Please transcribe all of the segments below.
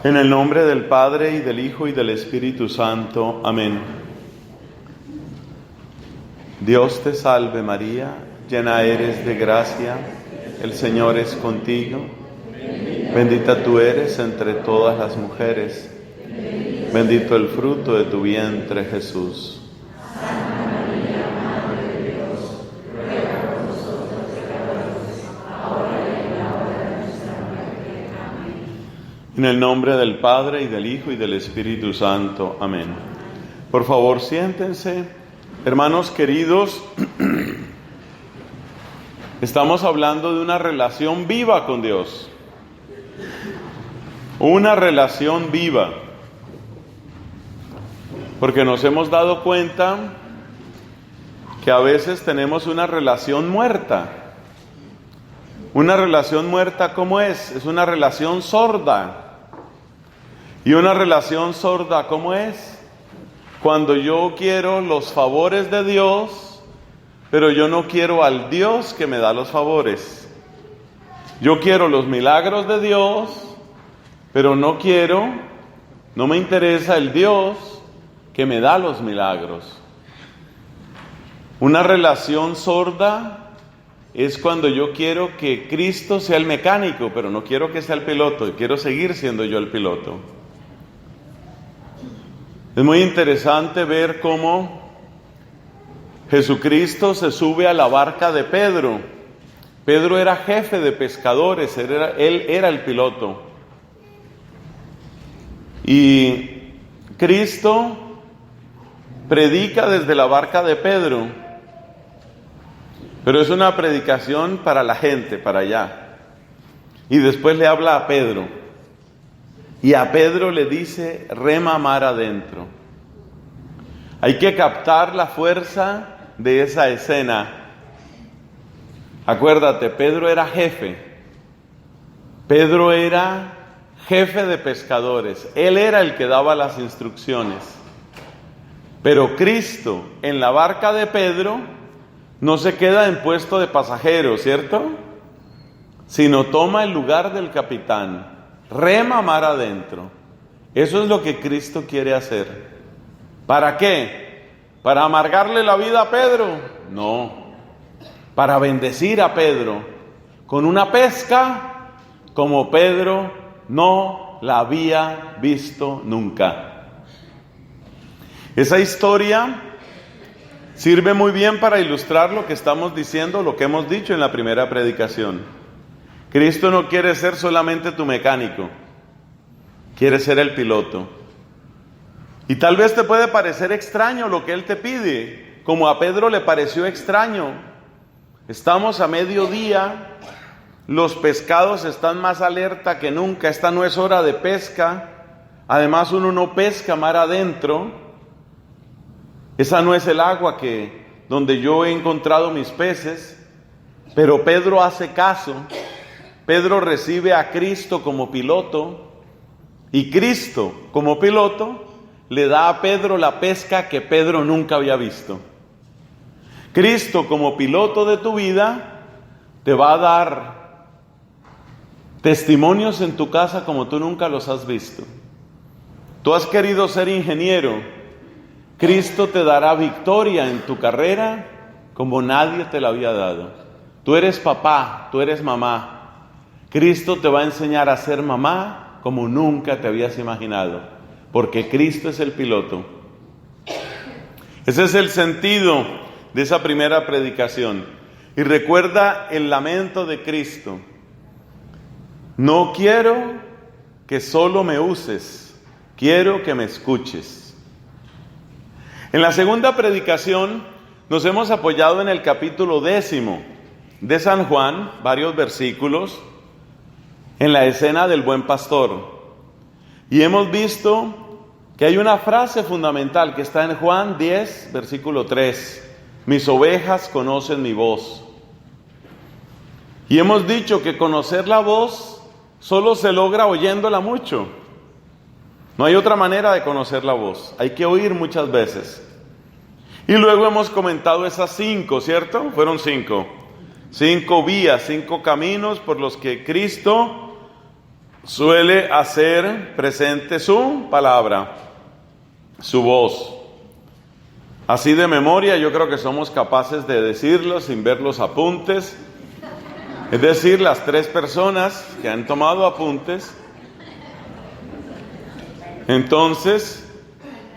En el nombre del Padre, y del Hijo, y del Espíritu Santo. Amén. Dios te salve María, llena eres de gracia, el Señor es contigo. Bendita tú eres entre todas las mujeres. Bendito el fruto de tu vientre, Jesús. En el nombre del Padre, y del Hijo, y del Espíritu Santo. Amén. Por favor, siéntense. Hermanos queridos, estamos hablando de una relación viva con Dios. Una relación viva. Porque nos hemos dado cuenta que a veces tenemos una relación muerta. Una relación muerta, ¿cómo es? Es una relación sorda. Y una relación sorda, ¿cómo es? Cuando yo quiero los favores de Dios, pero yo no quiero al Dios que me da los favores. Yo quiero los milagros de Dios, pero no me interesa el Dios que me da los milagros. Una relación sorda es cuando yo quiero que Cristo sea el mecánico, pero no quiero que sea el piloto, quiero seguir siendo yo el piloto. Es muy interesante ver cómo Jesucristo se sube a la barca de Pedro. Pedro era jefe de pescadores, él era el piloto. Y Cristo predica desde la barca de Pedro, pero es una predicación para la gente, para allá. Y después le habla a Pedro. Y a Pedro le dice, rema mar adentro. Hay que captar la fuerza de esa escena. Acuérdate, Pedro era jefe. Pedro era jefe de pescadores. Él era el que daba las instrucciones. Pero Cristo, en la barca de Pedro, no se queda en puesto de pasajero, ¿cierto? Sino toma el lugar del capitán. Rema mar adentro. Eso es lo que Cristo quiere hacer. ¿Para qué? ¿Para amargarle la vida a Pedro? No. Para bendecir a Pedro con una pesca como Pedro no la había visto nunca. Esa historia sirve muy bien para ilustrar lo que estamos diciendo, lo que hemos dicho en la primera predicación. Cristo no quiere ser solamente tu mecánico, quiere ser el piloto. Y tal vez te puede parecer extraño lo que Él te pide, como a Pedro le pareció extraño. Estamos a mediodía, los pescados están más alerta que nunca, esta no es hora de pesca, además uno no pesca mar adentro, esa no es el agua donde yo he encontrado mis peces, pero Pedro hace caso. Pedro recibe a Cristo como piloto y Cristo como piloto le da a Pedro la pesca que Pedro nunca había visto. Cristo como piloto de tu vida te va a dar testimonios en tu casa como tú nunca los has visto. Tú has querido ser ingeniero, Cristo te dará victoria en tu carrera como nadie te la había dado. Tú eres papá, tú eres mamá. Cristo te va a enseñar a ser mamá como nunca te habías imaginado, porque Cristo es el piloto. Ese es el sentido de esa primera predicación. Y recuerda el lamento de Cristo. No quiero que solo me uses, quiero que me escuches. En la segunda predicación nos hemos apoyado en el capítulo 10 de San Juan, varios versículos, en la escena del buen pastor. Y hemos visto que hay una frase fundamental que está en Juan 10, versículo 3. Mis ovejas conocen mi voz. Y hemos dicho que conocer la voz solo se logra oyéndola mucho. No hay otra manera de conocer la voz. Hay que oír muchas veces. Y luego hemos comentado esas 5, ¿cierto? Fueron 5. 5 vías, 5 caminos por los que Cristo suele hacer presente su palabra, su voz. Así de memoria yo creo que somos capaces de decirlo sin ver los apuntes. Es decir, las 3 personas que han tomado apuntes. Entonces,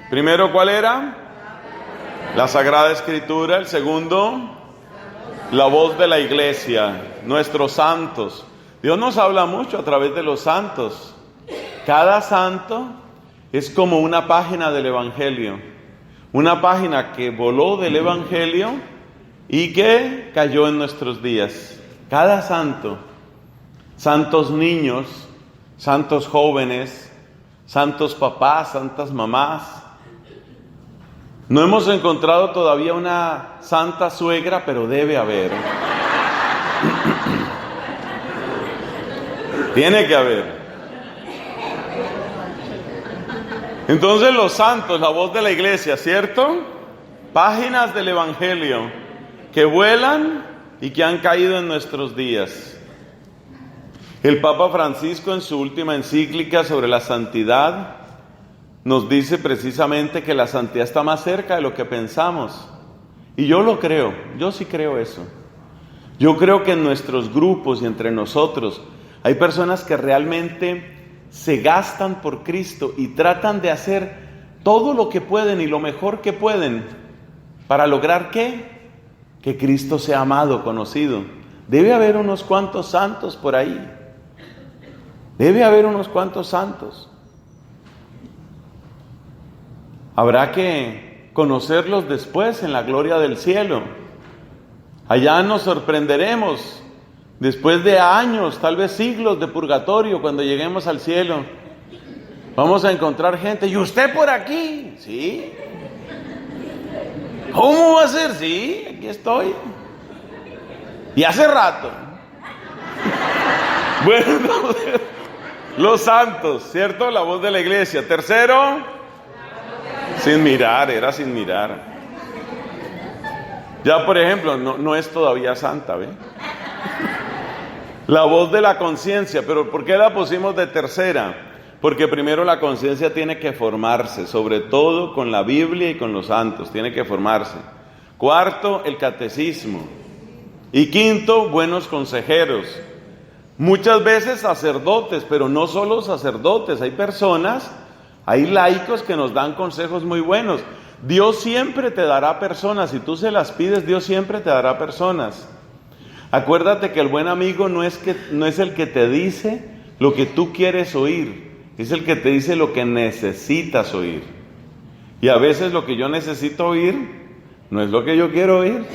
primero, ¿cuál era? La Sagrada Escritura. El segundo, la voz de la iglesia, nuestros santos. Dios nos habla mucho a través de los santos. Cada santo es como una página del Evangelio. Una página que voló del Evangelio y que cayó en nuestros días. Cada santo, santos niños, santos jóvenes, santos papás, santas mamás. No hemos encontrado todavía una santa suegra, pero debe haber. Tiene que haber. Entonces los santos, la voz de la iglesia, ¿cierto? Páginas del Evangelio que vuelan y que han caído en nuestros días. El Papa Francisco, en su última encíclica sobre la santidad, nos dice precisamente que la santidad está más cerca de lo que pensamos. Y yo lo creo, yo sí creo eso. Yo creo que en nuestros grupos y entre nosotros hay personas que realmente se gastan por Cristo y tratan de hacer todo lo que pueden y lo mejor que pueden para lograr ¿qué? Que Cristo sea amado, conocido. Debe haber unos cuantos santos por ahí. Debe haber unos cuantos santos. Habrá que conocerlos después en la gloria del cielo. Allá nos sorprenderemos, después de años, tal vez siglos de purgatorio, cuando lleguemos al cielo. Vamos a encontrar gente. ¿Y usted por aquí? ¿Sí? ¿Cómo va a ser? Sí, aquí estoy. Y hace rato. Bueno, los santos, ¿cierto? La voz de la iglesia. Tercero, sin mirar, era sin mirar. Ya, por ejemplo, no es todavía santa, ¿ve? La voz de la conciencia, pero ¿por qué la pusimos de tercera? Porque primero la conciencia tiene que formarse, sobre todo con la Biblia y con los santos, tiene que formarse. Cuarto, el catecismo. Y quinto, buenos consejeros. Muchas veces sacerdotes, pero no solo sacerdotes, hay personas, hay laicos que nos dan consejos muy buenos. Dios siempre te dará personas, si tú se las pides, Dios siempre te dará personas. Acuérdate que el buen amigo no es el que te dice lo que tú quieres oír, es el que te dice lo que necesitas oír. Y a veces lo que yo necesito oír no es lo que yo quiero oír.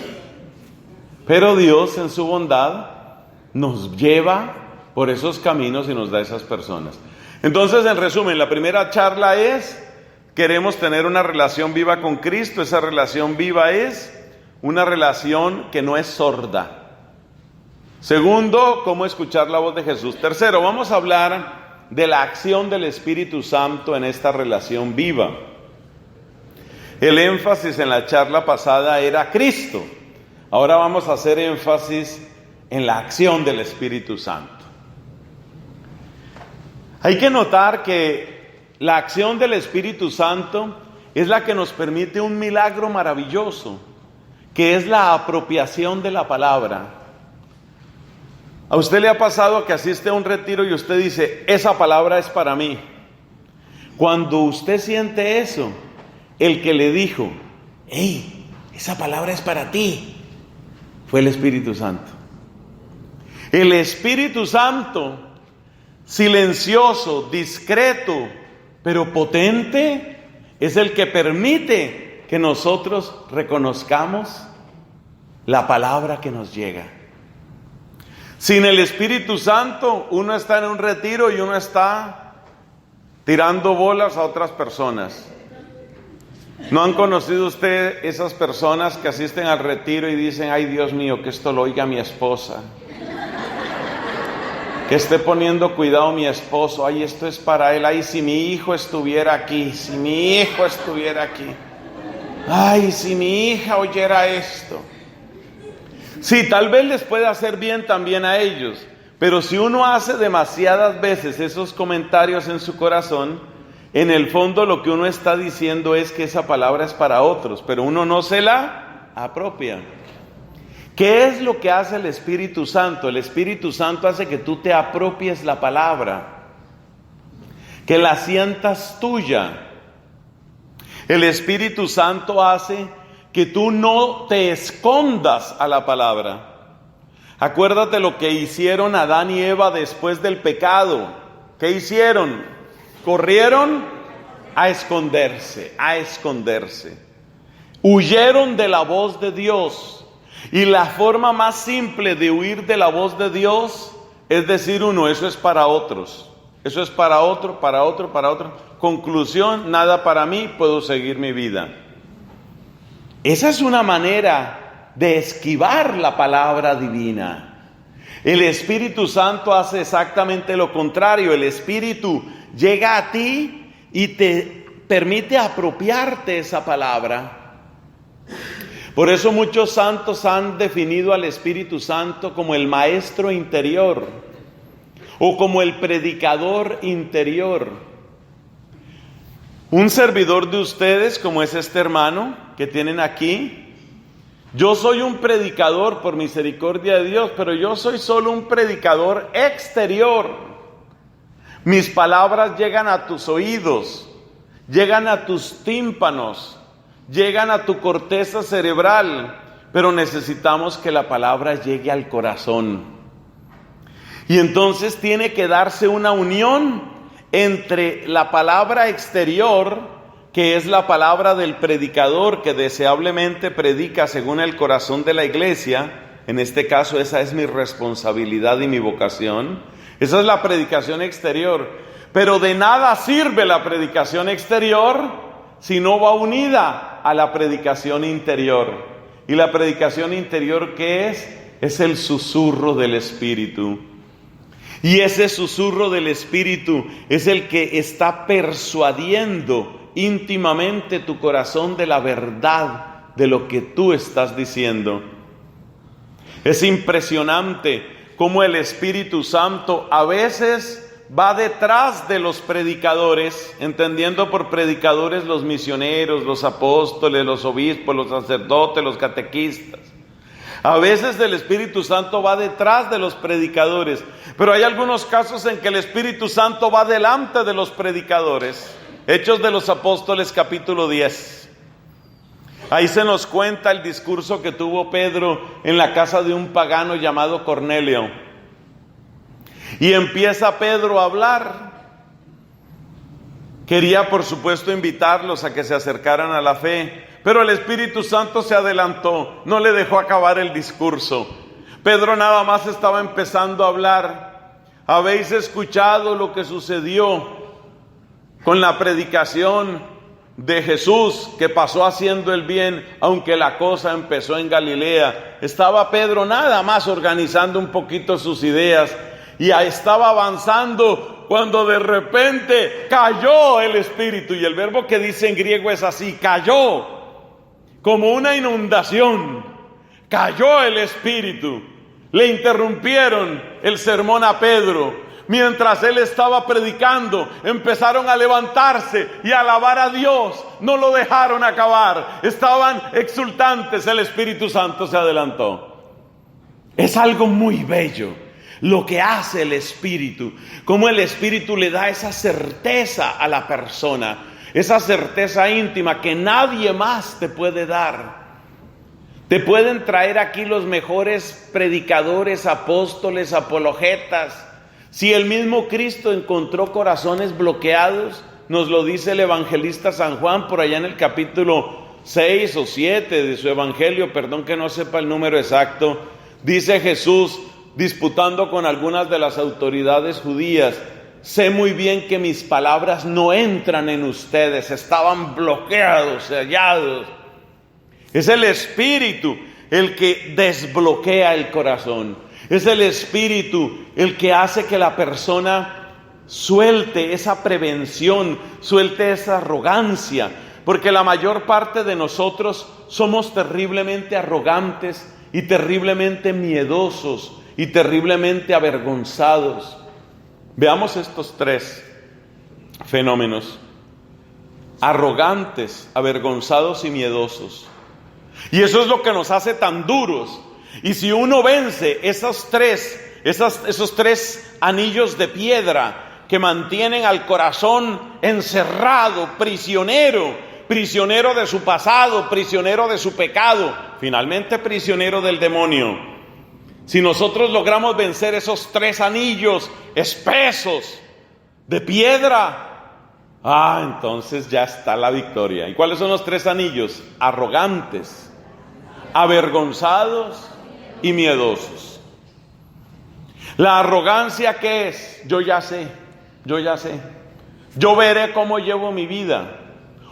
Pero Dios en su bondad nos lleva por esos caminos y nos da esas personas. Entonces, en resumen, la primera charla es: queremos tener una relación viva con Cristo. Esa relación viva es una relación que no es sorda. Segundo, cómo escuchar la voz de Jesús. Tercero, vamos a hablar de la acción del Espíritu Santo en esta relación viva. El énfasis en la charla pasada era Cristo. Ahora vamos a hacer énfasis en la acción del Espíritu Santo. Hay que notar que la acción del Espíritu Santo es la que nos permite un milagro maravilloso, que es la apropiación de la palabra. ¿A usted le ha pasado que asiste a un retiro y usted dice, esa palabra es para mí? Cuando usted siente eso, el que le dijo, hey, esa palabra es para ti, fue el Espíritu Santo. El Espíritu Santo, silencioso, discreto, pero potente, es el que permite que nosotros reconozcamos la palabra que nos llega. Sin el Espíritu Santo, uno está en un retiro y uno está tirando bolas a otras personas. ¿No han conocido usted esas personas que asisten al retiro y dicen, ay Dios mío, que esto lo oiga mi esposa? Que esté poniendo cuidado mi esposo, ay esto es para él, ay si mi hijo estuviera aquí, si mi hijo estuviera aquí, ay si mi hija oyera esto. Sí, tal vez les pueda hacer bien también a ellos, Pero si uno hace demasiadas veces esos comentarios en su corazón, en el fondo lo que uno está diciendo es que esa palabra es para otros, pero uno no se la apropia. ¿Qué es lo que hace el Espíritu Santo? El Espíritu Santo hace que tú te apropies la palabra, que la sientas tuya. El Espíritu Santo hace que tú no te escondas a la palabra. Acuérdate lo que hicieron Adán y Eva después del pecado. ¿Qué hicieron? Corrieron a esconderse, a esconderse. Huyeron de la voz de Dios. Y la forma más simple de huir de la voz de Dios es decir uno, eso es para otros. Eso es para otro, para otro, para otro. Conclusión, nada para mí, puedo seguir mi vida. Esa es una manera de esquivar la palabra divina. El Espíritu Santo hace exactamente lo contrario. El Espíritu llega a ti y te permite apropiarte esa palabra. Por eso muchos santos han definido al Espíritu Santo como el maestro interior o como el predicador interior. Un servidor de ustedes, como es este hermano que tienen aquí, yo soy un predicador por misericordia de Dios, pero yo soy solo un predicador exterior. Mis palabras llegan a tus oídos, llegan a tus tímpanos, llegan a tu corteza cerebral, pero necesitamos que la palabra llegue al corazón. Y entonces tiene que darse una unión entre la palabra exterior, que es la palabra del predicador que deseablemente predica según el corazón de la iglesia. En este caso esa es mi responsabilidad y mi vocación. Esa es la predicación exterior. Pero de nada sirve la predicación exterior si no va unida a la predicación interior. ¿Y la predicación interior qué es? Es el susurro del Espíritu. Y ese susurro del Espíritu es el que está persuadiendo íntimamente tu corazón de la verdad de lo que tú estás diciendo. Es impresionante cómo el Espíritu Santo a veces va detrás de los predicadores, entendiendo por predicadores los misioneros, los apóstoles, los obispos, los sacerdotes, los catequistas. A veces el Espíritu Santo va detrás de los predicadores, pero hay algunos casos en que el Espíritu Santo va delante de los predicadores. Hechos de los Apóstoles, capítulo 10. Ahí se nos cuenta el discurso que tuvo Pedro en la casa de un pagano llamado Cornelio. Y empieza Pedro a hablar. Quería, por supuesto, invitarlos a que se acercaran a la fe, pero el Espíritu Santo se adelantó, no le dejó acabar el discurso. Pedro nada más estaba empezando a hablar. Habéis escuchado lo que sucedió con la predicación de Jesús, que pasó haciendo el bien, aunque la cosa empezó en Galilea. Estaba Pedro nada más organizando un poquito sus ideas y estaba avanzando cuando de repente cayó el Espíritu. Y el verbo que dice en griego es así: cayó, como una inundación. Cayó el Espíritu. Le interrumpieron el sermón a Pedro. Mientras él estaba predicando, empezaron a levantarse y a alabar a Dios. No lo dejaron acabar. Estaban exultantes. El Espíritu Santo se adelantó. Es algo muy bello lo que hace el Espíritu, cómo el Espíritu le da esa certeza a la persona, esa certeza íntima que nadie más te puede dar. Te pueden traer aquí los mejores predicadores, apóstoles, apologetas. Si el mismo Cristo encontró corazones bloqueados, nos lo dice el evangelista San Juan por allá en el capítulo 6 o 7 de su evangelio, perdón que no sepa el número exacto. Dice Jesús, disputando con algunas de las autoridades judías: sé muy bien que mis palabras no entran en ustedes. Estaban bloqueados, sellados. Es el Espíritu el que desbloquea el corazón. Es el Espíritu el que hace que la persona suelte esa prevención, suelte esa arrogancia, porque la mayor parte de nosotros somos terriblemente arrogantes y terriblemente miedosos y terriblemente avergonzados. Veamos estos tres fenómenos: arrogantes, avergonzados y miedosos. Y eso es lo que nos hace tan duros. Y si uno vence esos tres anillos de piedra que mantienen al corazón encerrado, prisionero de su pasado, prisionero de su pecado, finalmente prisionero del demonio. Si nosotros logramos vencer esos tres anillos espesos de piedra, entonces ya está la victoria. ¿Y cuáles son los tres anillos? Arrogantes, avergonzados y miedosos. La arrogancia, ¿qué es? Yo ya sé. Yo veré cómo llevo mi vida.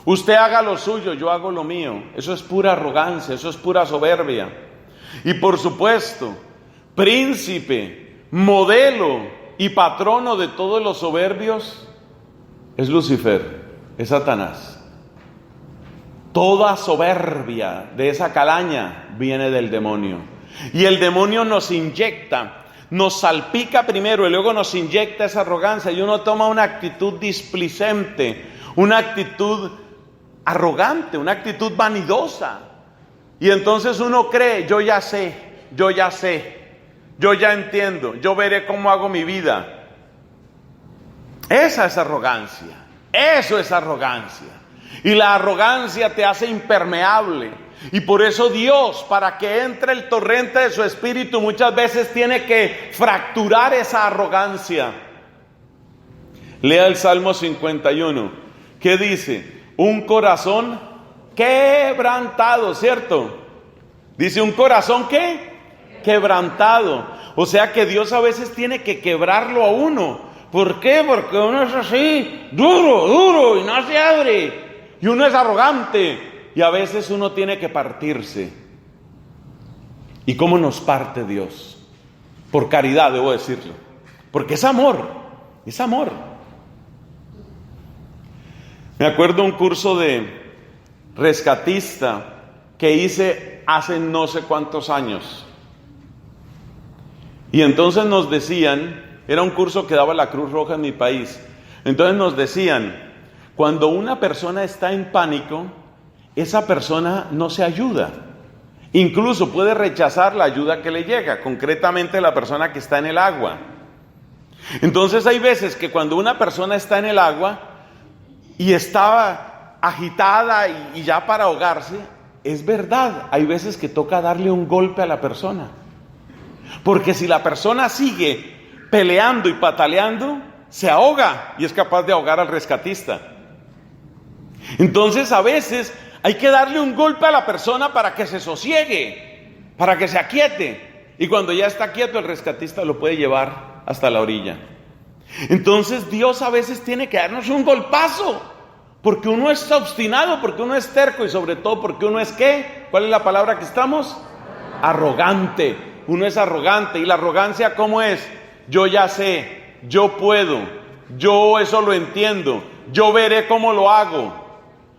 Usted haga lo suyo, yo hago lo mío. Eso es pura arrogancia, eso es pura soberbia. Y por supuesto, príncipe, modelo y patrono de todos los soberbios es Lucifer, es Satanás. Toda soberbia de esa calaña viene del demonio. Y el demonio nos inyecta, nos salpica primero y luego nos inyecta esa arrogancia. Y uno toma una actitud displicente, una actitud arrogante, una actitud vanidosa. Y entonces uno cree, yo ya sé, yo ya entiendo, yo veré cómo hago mi vida. Esa es arrogancia, eso es arrogancia. Y la arrogancia te hace impermeable. Y por eso Dios, para que entre el torrente de su espíritu, muchas veces tiene que fracturar esa arrogancia. Lea el Salmo 51. ¿Qué dice? Un corazón quebrantado, ¿cierto? Dice un corazón ¿qué? Quebrantado. O sea que Dios a veces tiene que quebrarlo a uno. ¿Por qué? Porque uno es así, duro y no se abre. Y uno es arrogante. Y a veces uno tiene que partirse. ¿Y cómo nos parte Dios? Por caridad, debo decirlo. Porque es amor, es amor. Me acuerdo un curso de rescatista que hice hace no sé cuántos años. Y entonces nos decían, era un curso que daba la Cruz Roja en mi país. Entonces nos decían, cuando una persona está en pánico, esa persona no se ayuda. Incluso puede rechazar la ayuda que le llega, concretamente la persona que está en el agua. Entonces hay veces que cuando una persona está en el agua y está agitada y ya para ahogarse, es verdad, hay veces que toca darle un golpe a la persona. Porque si la persona sigue peleando y pataleando, se ahoga y es capaz de ahogar al rescatista. Entonces a veces hay que darle un golpe a la persona para que se sosiegue, para que se aquiete. Y cuando ya está quieto, el rescatista lo puede llevar hasta la orilla. Entonces Dios a veces tiene que darnos un golpazo, porque uno es obstinado, porque uno es terco y sobre todo porque uno es ¿qué? ¿Cuál es la palabra que estamos? Arrogante. Uno es arrogante. ¿Y la arrogancia cómo es? Yo ya sé, yo puedo, yo eso lo entiendo, yo veré cómo lo hago.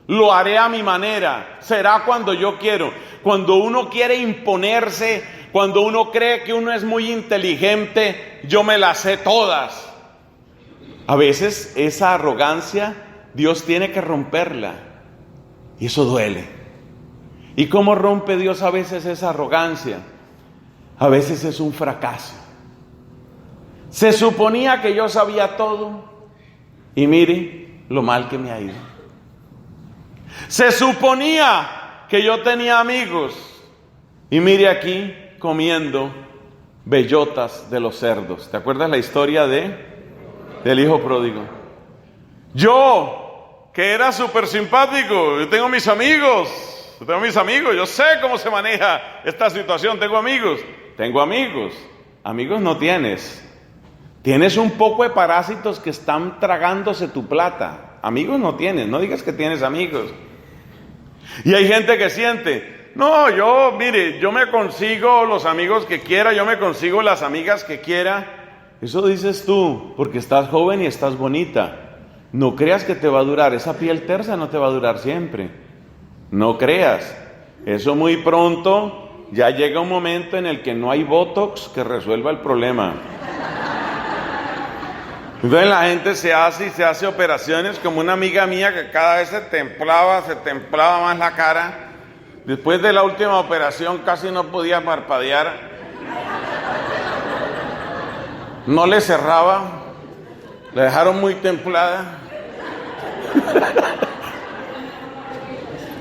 Lo haré a mi manera, será cuando yo quiero. Cuando uno quiere imponerse, cuando uno cree que uno es muy inteligente, yo me las sé todas. A veces esa arrogancia Dios tiene que romperla y eso duele. ¿Y cómo rompe Dios a veces esa arrogancia? A veces es un fracaso. Se suponía que yo sabía todo y mire lo mal que me ha ido. Se suponía que yo tenía amigos y mire aquí comiendo bellotas de los cerdos. ¿Te acuerdas la historia del hijo pródigo? Yo, que era súper simpático, yo tengo mis amigos, yo sé cómo se maneja esta situación, tengo amigos. Amigos no tienes. Tienes un poco de parásitos que están tragándose tu plata. Amigos no tienes, no digas que tienes amigos. Y hay gente que siente, no, yo me consigo los amigos que quiera, yo me consigo las amigas que quiera. Eso dices tú, porque estás joven y estás bonita. No creas que te va a durar, esa piel tersa no te va a durar siempre. No creas, eso muy pronto ya llega un momento en el que no hay Botox que resuelva el problema. Entonces la gente se hace operaciones, como una amiga mía que cada vez se templaba más la cara. Después de la última operación casi no podía parpadear. No le cerraba, la dejaron muy templada.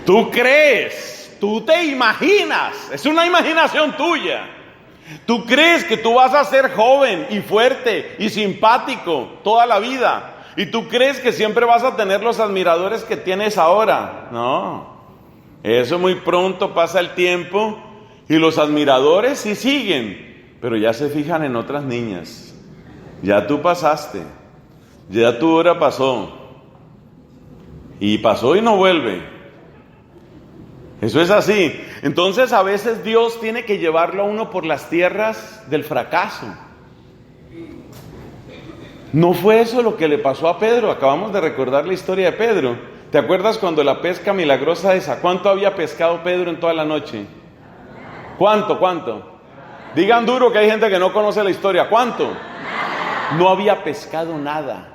Tú crees, tú te imaginas, es una imaginación tuya. Tú crees que tú vas a ser joven y fuerte y simpático toda la vida. Y tú crees que siempre vas a tener los admiradores que tienes ahora. No, eso muy pronto pasa el tiempo y los admiradores sí siguen, pero ya se fijan en otras niñas. Ya tú pasaste, ya tu hora pasó. Y pasó y no vuelve. Eso es así. Entonces a veces Dios tiene que llevarlo a uno por las tierras del fracaso. ¿No fue eso lo que le pasó a Pedro? Acabamos de recordar la historia de Pedro. ¿Te acuerdas cuando la pesca milagrosa esa? ¿Cuánto había pescado Pedro en toda la noche? ¿Cuánto? Digan duro que hay gente que no conoce la historia. ¿Cuánto? No había pescado nada.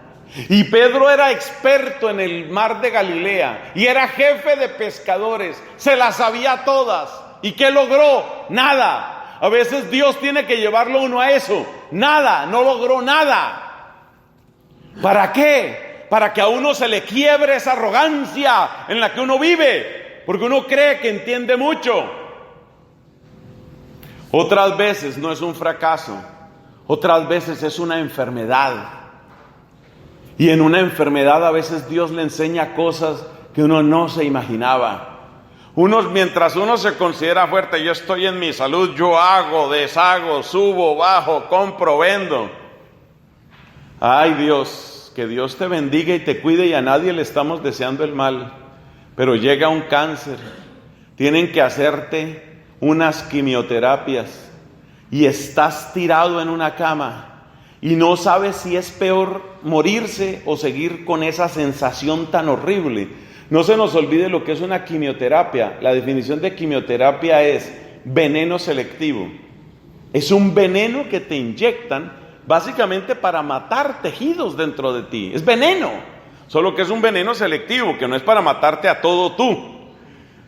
Y Pedro era experto en el mar de Galilea y era jefe de pescadores, se las sabía todas. ¿Y qué logró? Nada. A veces Dios tiene que llevarlo uno a eso. Nada, no logró nada. ¿Para qué? Para que a uno se le quiebre esa arrogancia en la que uno vive, porque uno cree que entiende mucho. Otras veces no es un fracaso, otras veces es una enfermedad. Y en una enfermedad a veces Dios le enseña cosas que uno no se imaginaba. Mientras uno se considera fuerte, yo estoy en mi salud, yo hago, deshago, subo, bajo, compro, vendo. Ay Dios, que Dios te bendiga y te cuide, y a nadie le estamos deseando el mal. Pero llega un cáncer, tienen que hacerte unas quimioterapias y estás tirado en una cama. Y no sabes si es peor morirse o seguir con esa sensación tan horrible. No se nos olvide lo que es una quimioterapia. La definición de quimioterapia es veneno selectivo. Es un veneno que te inyectan básicamente para matar tejidos dentro de ti. Es veneno, solo que es un veneno selectivo, que no es para matarte a todo tú,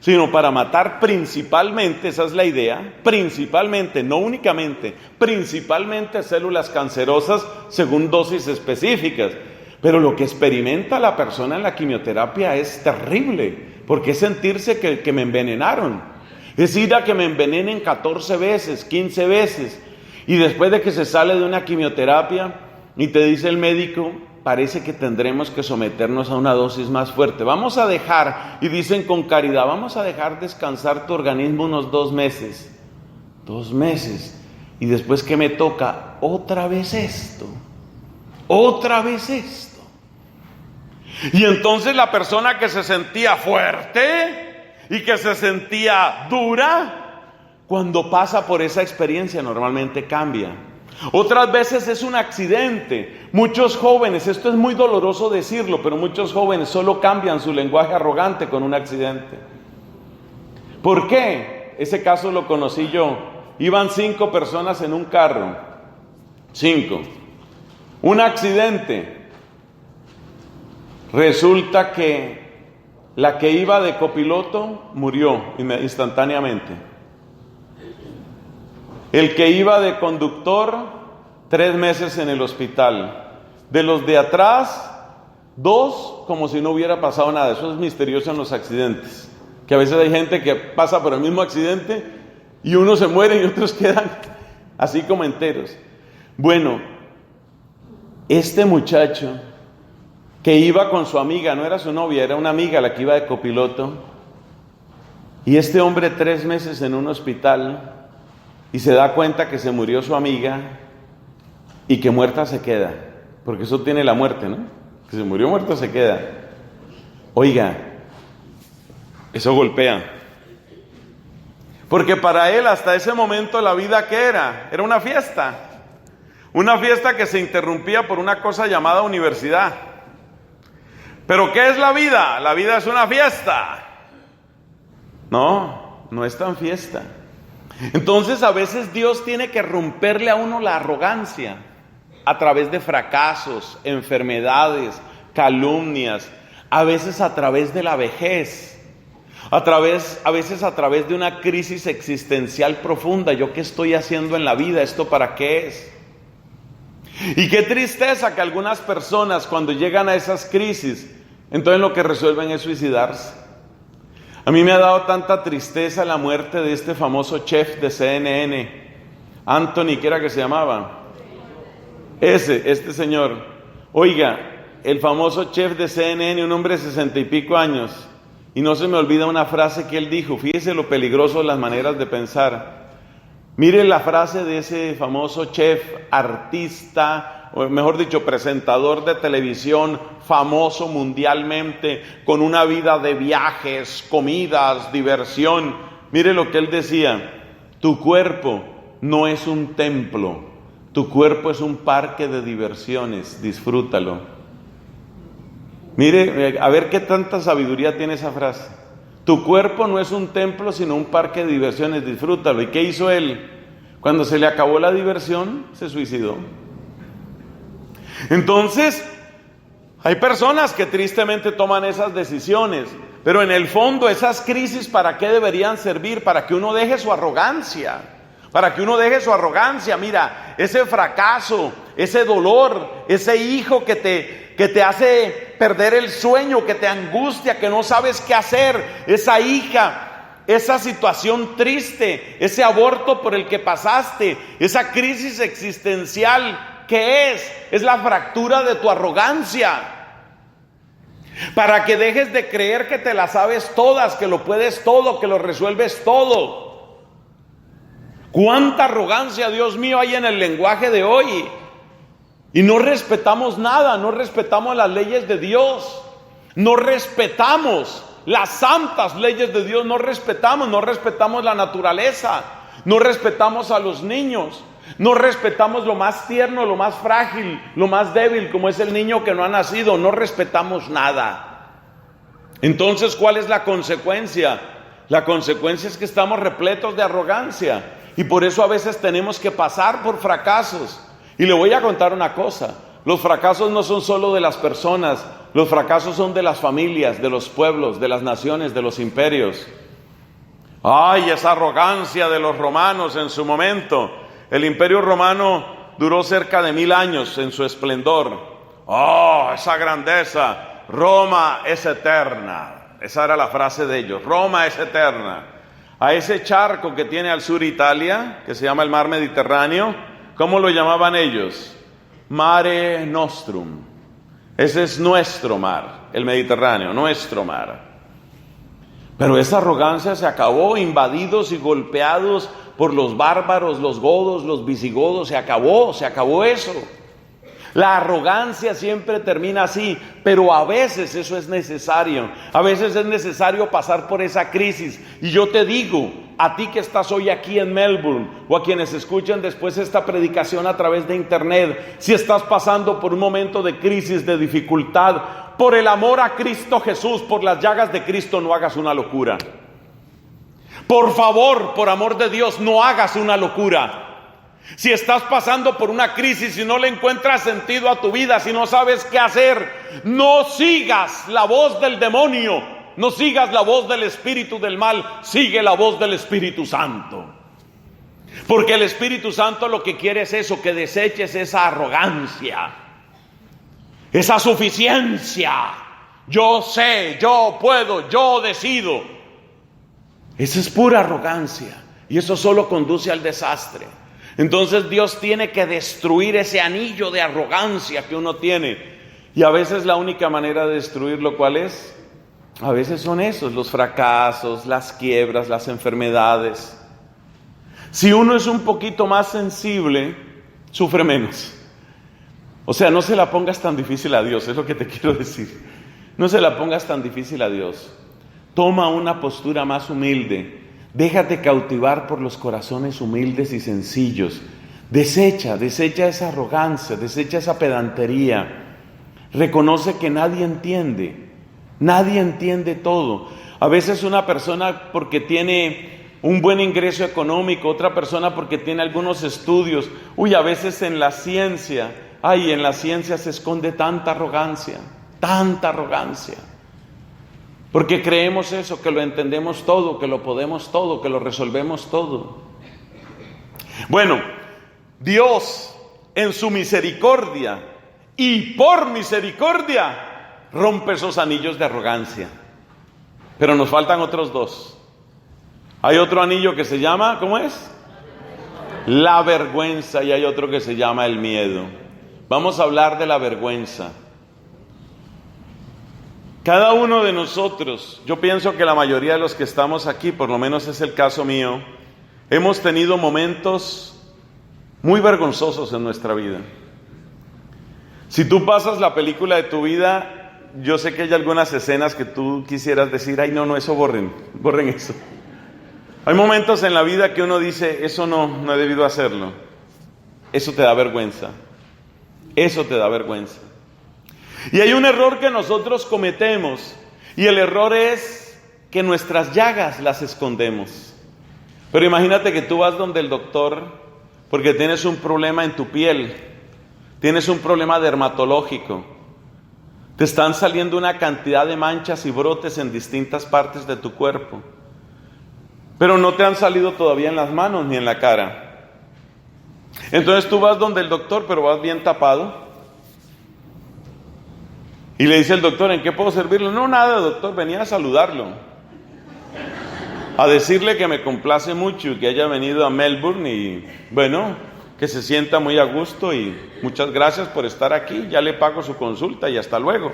sino para matar principalmente, esa es la idea, principalmente, no únicamente, principalmente células cancerosas según dosis específicas. Pero lo que experimenta la persona en la quimioterapia es terrible, porque es sentirse que me envenenaron. Es ir a que me envenenen 14 veces, 15 veces, y después de que se sale de una quimioterapia y te dice el médico, parece que tendremos que someternos a una dosis más fuerte. Vamos a dejar, y dicen con caridad, vamos a dejar descansar tu organismo unos 2 meses. 2 meses. Y después, ¿qué me toca? Otra vez esto. Otra vez esto. Y entonces la persona que se sentía fuerte y que se sentía dura, cuando pasa por esa experiencia normalmente cambia. Otras veces es un accidente. Muchos jóvenes, esto es muy doloroso decirlo, pero muchos jóvenes solo cambian su lenguaje arrogante con un accidente. ¿Por qué? Ese caso lo conocí yo. Iban 5 personas en un carro. 5. Un accidente. Resulta que la que iba de copiloto murió instantáneamente. El que iba de conductor, 3 meses en el hospital. De los de atrás, 2 como si no hubiera pasado nada. Eso es misterioso en los accidentes. Que a veces hay gente que pasa por el mismo accidente y unos se mueren y otros quedan así como enteros. Bueno, este muchacho que iba con su amiga, no era su novia, era una amiga la que iba de copiloto. Y este hombre 3 meses en un hospital. Y se da cuenta que se murió su amiga y que muerta se queda. Porque eso tiene la muerte, ¿no? Que se murió, muerta se queda. Oiga, eso golpea. Porque para él hasta ese momento la vida, ¿qué era? Era una fiesta. Una fiesta que se interrumpía por una cosa llamada universidad. ¿Pero qué es la vida? La vida es una fiesta. No, no es tan fiesta. Entonces a veces Dios tiene que romperle a uno la arrogancia a través de fracasos, enfermedades, calumnias, a veces a través de la vejez, a veces a través de una crisis existencial profunda. ¿Yo qué estoy haciendo en la vida? ¿Esto para qué es? Y qué tristeza que algunas personas, cuando llegan a esas crisis, entonces lo que resuelven es suicidarse. A mí me ha dado tanta tristeza la muerte de este famoso chef de CNN, Anthony, ¿qué era que se llamaba? Este señor. Oiga, el famoso chef de CNN, un hombre de 60 y pico años, y no se me olvida una frase que él dijo. Fíjese lo peligroso de las maneras de pensar. Mire la frase de ese famoso chef, artista, o mejor dicho, presentador de televisión, famoso mundialmente, con una vida de viajes, comidas, diversión. Mire lo que él decía: tu cuerpo no es un templo, tu cuerpo es un parque de diversiones, disfrútalo. Mire, a ver qué tanta sabiduría tiene esa frase. Tu cuerpo no es un templo, sino un parque de diversiones, disfrútalo. ¿Y qué hizo él? Cuando se le acabó la diversión, se suicidó. Entonces, hay personas que tristemente toman esas decisiones, pero en el fondo esas crisis, ¿para qué deberían servir? Para que uno deje su arrogancia, para que uno deje su arrogancia. Mira, ese fracaso, ese dolor, ese hijo que te hace perder el sueño, que te angustia, que no sabes qué hacer, esa hija, esa situación triste, ese aborto por el que pasaste, esa crisis existencial, ¿qué es? Es la fractura de tu arrogancia. Para que dejes de creer que te las sabes todas, que lo puedes todo, que lo resuelves todo. ¿Cuánta arrogancia, Dios mío, hay en el lenguaje de hoy? Y no respetamos nada, no respetamos las leyes de Dios, no respetamos las santas leyes de Dios, no respetamos la naturaleza, no respetamos a los niños, no respetamos lo más tierno, lo más frágil, lo más débil, como es el niño que no ha nacido, no respetamos nada. Entonces, ¿cuál es la consecuencia? La consecuencia es que estamos repletos de arrogancia, y por eso a veces tenemos que pasar por fracasos. Y le voy a contar una cosa: los fracasos no son solo de las personas, los fracasos son de las familias, de los pueblos, de las naciones, de los imperios. ¡Ay, esa arrogancia de los romanos en su momento! El imperio romano duró cerca de 1000 años en su esplendor. ¡Oh, esa grandeza! Roma es eterna. Esa era la frase de ellos: Roma es eterna. A ese charco que tiene al sur Italia, que se llama el mar Mediterráneo, ¿cómo lo llamaban ellos? Mare Nostrum. Ese es nuestro mar, el Mediterráneo, nuestro mar. Pero esa arrogancia se acabó, invadidos y golpeados por los bárbaros, los godos, los visigodos. Se acabó eso. La arrogancia siempre termina así, pero a veces eso es necesario. A veces es necesario pasar por esa crisis. Y yo te digo, a ti que estás hoy aquí en Melbourne, o a quienes escuchan después esta predicación a través de internet, si estás pasando por un momento de crisis, de dificultad, por el amor a Cristo Jesús, por las llagas de Cristo, no hagas una locura. Por favor, por amor de Dios, no hagas una locura. Si estás pasando por una crisis y no le encuentras sentido a tu vida, si no sabes qué hacer, no sigas la voz del demonio, no sigas la voz del espíritu del mal, sigue la voz del Espíritu Santo. Porque el Espíritu Santo lo que quiere es eso, que deseches esa arrogancia, esa suficiencia. Yo sé, yo puedo, yo decido. Esa es pura arrogancia, y eso solo conduce al desastre. Entonces Dios tiene que destruir ese anillo de arrogancia que uno tiene. Y a veces la única manera de destruirlo, ¿cuál es? A veces son esos, los fracasos, las quiebras, las enfermedades. Si uno es un poquito más sensible, sufre menos. O sea, no se la pongas tan difícil a Dios, es lo que te quiero decir. No se la pongas tan difícil a Dios. Toma una postura más humilde. Déjate cautivar por los corazones humildes y sencillos. Desecha esa arrogancia, desecha esa pedantería. Reconoce que nadie entiende todo. A veces una persona, porque tiene un buen ingreso económico, otra persona porque tiene algunos estudios. Uy, a veces en la ciencia, en la ciencia se esconde tanta arrogancia, porque creemos eso, que lo entendemos todo, que lo podemos todo, que lo resolvemos todo. Bueno, Dios en su misericordia y por misericordia rompe esos anillos de arrogancia. Pero nos faltan otros dos. Hay otro anillo que se llama, ¿cómo es? La vergüenza, y hay otro que se llama el miedo. Vamos a hablar de la vergüenza. Cada uno de nosotros, yo pienso que la mayoría de los que estamos aquí, por lo menos es el caso mío, hemos tenido momentos muy vergonzosos en nuestra vida. Si tú pasas la película de tu vida, yo sé que hay algunas escenas que tú quisieras decir, ay no, eso borren eso. Hay momentos en la vida que uno dice, eso no he debido hacerlo. Eso te da vergüenza. Y hay un error que nosotros cometemos, y el error es que nuestras llagas las escondemos. Pero imagínate que tú vas donde el doctor porque tienes un problema en tu piel, tienes un problema dermatológico, te están saliendo una cantidad de manchas y brotes en distintas partes de tu cuerpo, pero no te han salido todavía en las manos ni en la cara. Entonces tú vas donde el doctor, pero vas bien tapado, y le dice el doctor, ¿en qué puedo servirle? No, nada, doctor, venía a saludarlo, a decirle que me complace mucho y que haya venido a Melbourne, y bueno, que se sienta muy a gusto, y muchas gracias por estar aquí, ya le pago su consulta y hasta luego.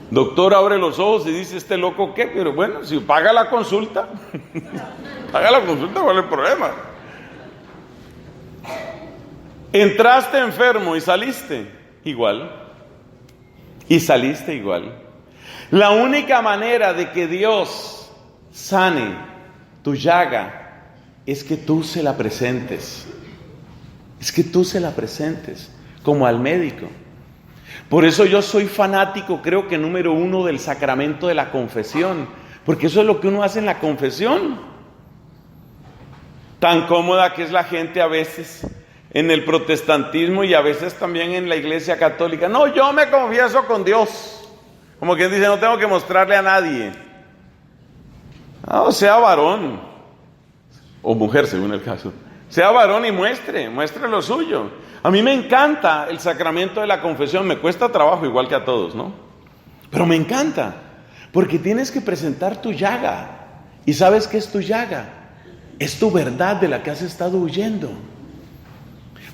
Doctor abre los ojos y dice, ¿este loco qué? Pero bueno, si paga la consulta, ¿cuál es el problema? Entraste enfermo y saliste igual. La única manera de que Dios sane tu llaga es que tú se la presentes. Como al médico. Por eso yo soy fanático, creo que número 1 del sacramento de la confesión, porque eso es lo que uno hace en la confesión. Tan cómoda que es la gente a veces en el protestantismo y a veces también en la iglesia católica. No, yo me confieso con Dios. Como quien dice, no tengo que mostrarle a nadie. No, sea varón o mujer según el caso. Sea varón y muestre lo suyo. A mí me encanta el sacramento de la confesión, me cuesta trabajo igual que a todos, ¿no? Pero me encanta, porque tienes que presentar tu llaga. ¿Y sabes qué es tu llaga? Es tu verdad de la que has estado huyendo.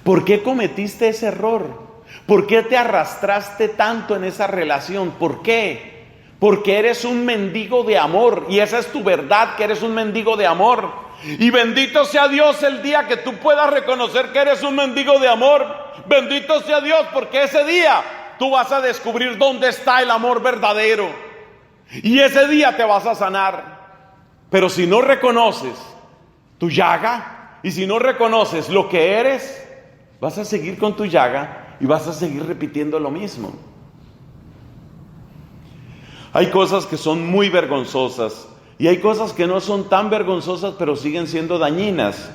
¿Por qué cometiste ese error? ¿Por qué te arrastraste tanto en esa relación? ¿Por qué? Porque eres un mendigo de amor, y esa es tu verdad, que eres un mendigo de amor. Y bendito sea Dios el día que tú puedas reconocer que eres un mendigo de amor. Bendito sea Dios, porque ese día tú vas a descubrir dónde está el amor verdadero, y ese día te vas a sanar. Pero si no reconoces tu llaga, y si no reconoces lo que eres, vas a seguir con tu llaga y vas a seguir repitiendo lo mismo. Hay cosas que son muy vergonzosas, y hay cosas que no son tan vergonzosas, pero siguen siendo dañinas.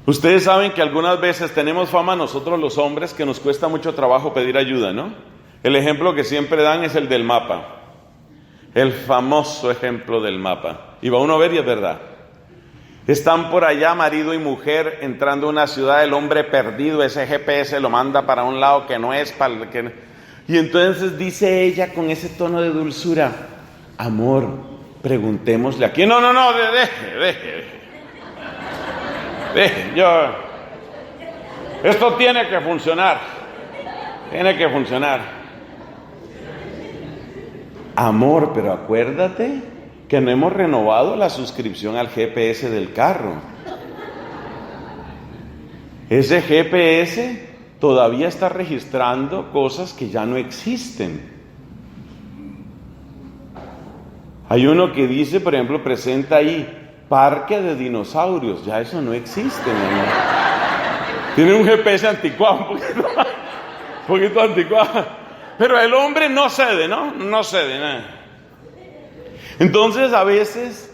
Ustedes saben que algunas veces tenemos fama nosotros los hombres que nos cuesta mucho trabajo pedir ayuda, ¿no? El ejemplo que siempre dan es el del mapa. El famoso ejemplo del mapa. Y va uno a ver y es verdad. Están por allá marido y mujer entrando a una ciudad, el hombre perdido, ese GPS lo manda para un lado que no es para el que... Y entonces dice ella con ese tono de dulzura, amor, preguntémosle aquí. No, deje, esto tiene que funcionar. Amor, pero acuérdate que no hemos renovado la suscripción al GPS del carro. Ese GPS todavía está registrando cosas que ya no existen. Hay uno que dice, por ejemplo, presenta ahí parque de dinosaurios. Ya eso no existe, mi amor. Tiene un GPS anticuado, un poquito anticuado. Pero el hombre no cede, ¿no? No cede, nada. Entonces, a veces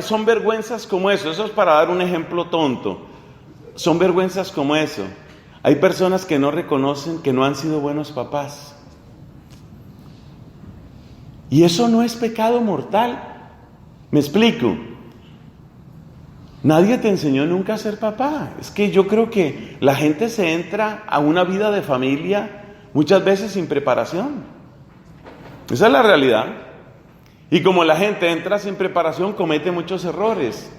Son vergüenzas como eso es para dar un ejemplo tonto. Son vergüenzas como eso. Hay personas que no reconocen que no han sido buenos papás. Y eso no es pecado mortal. ¿Me explico? Nadie te enseñó nunca a ser papá. Es que yo creo que la gente se entra a una vida de familia muchas veces sin preparación. Esa es la realidad. Y como la gente entra sin preparación, comete muchos errores.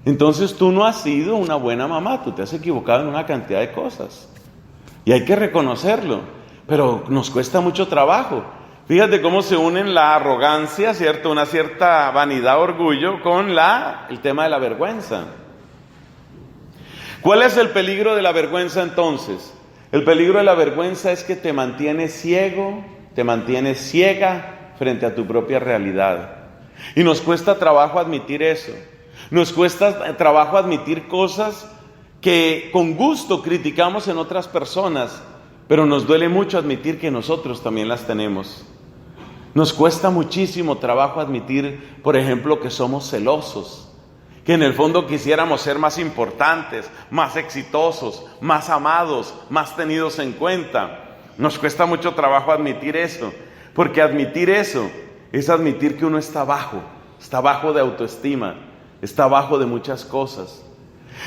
Entonces tú no has sido una buena mamá, tú te has equivocado en una cantidad de cosas. Y hay que reconocerlo, pero nos cuesta mucho trabajo. Fíjate cómo se unen la arrogancia, ¿cierto? Una cierta vanidad, orgullo, con el tema de la vergüenza. ¿Cuál es el peligro de la vergüenza entonces? El peligro de la vergüenza es que te mantienes ciego, te mantienes ciega frente a tu propia realidad. Y nos cuesta trabajo admitir eso. Nos cuesta trabajo admitir cosas que con gusto criticamos en otras personas, pero nos duele mucho admitir que nosotros también las tenemos. Nos cuesta muchísimo trabajo admitir, por ejemplo, que somos celosos, que en el fondo quisiéramos ser más importantes, más exitosos, más amados, más tenidos en cuenta. Nos cuesta mucho trabajo admitir eso, porque admitir eso es admitir que uno está bajo de autoestima, está bajo de muchas cosas.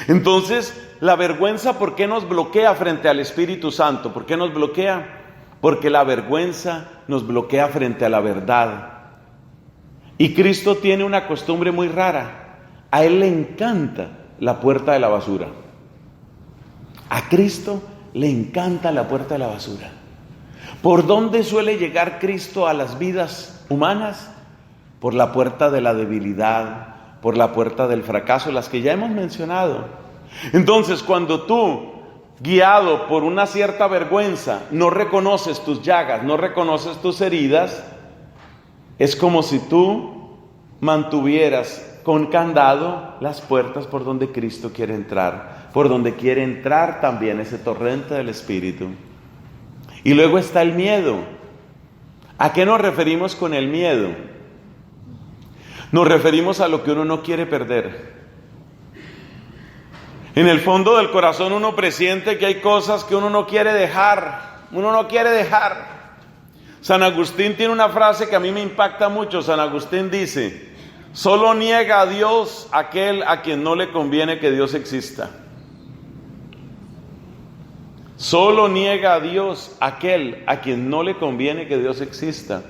Entonces, la vergüenza, ¿por qué nos bloquea frente al Espíritu Santo? ¿Por qué nos bloquea? Porque la vergüenza nos bloquea frente a la verdad. Y Cristo tiene una costumbre muy rara. A Él le encanta la puerta de la basura. A Cristo le encanta la puerta de la basura. ¿Por dónde suele llegar Cristo a las vidas humanas? Por la puerta de la debilidad, por la puerta del fracaso, las que ya hemos mencionado. Entonces, cuando tú, guiado por una cierta vergüenza, no reconoces tus llagas, no reconoces tus heridas, es como si tú mantuvieras con candado las puertas por donde Cristo quiere entrar, por donde quiere entrar también ese torrente del Espíritu. Y luego está el miedo. ¿A qué nos referimos con el miedo? Nos referimos a lo que uno no quiere perder. En el fondo del corazón uno presiente que hay cosas que uno no quiere dejar. San Agustín tiene una frase que a mí me impacta mucho. San Agustín dice: solo niega a Dios aquel a quien no le conviene que Dios exista. Solo niega a Dios aquel a quien no le conviene que Dios exista.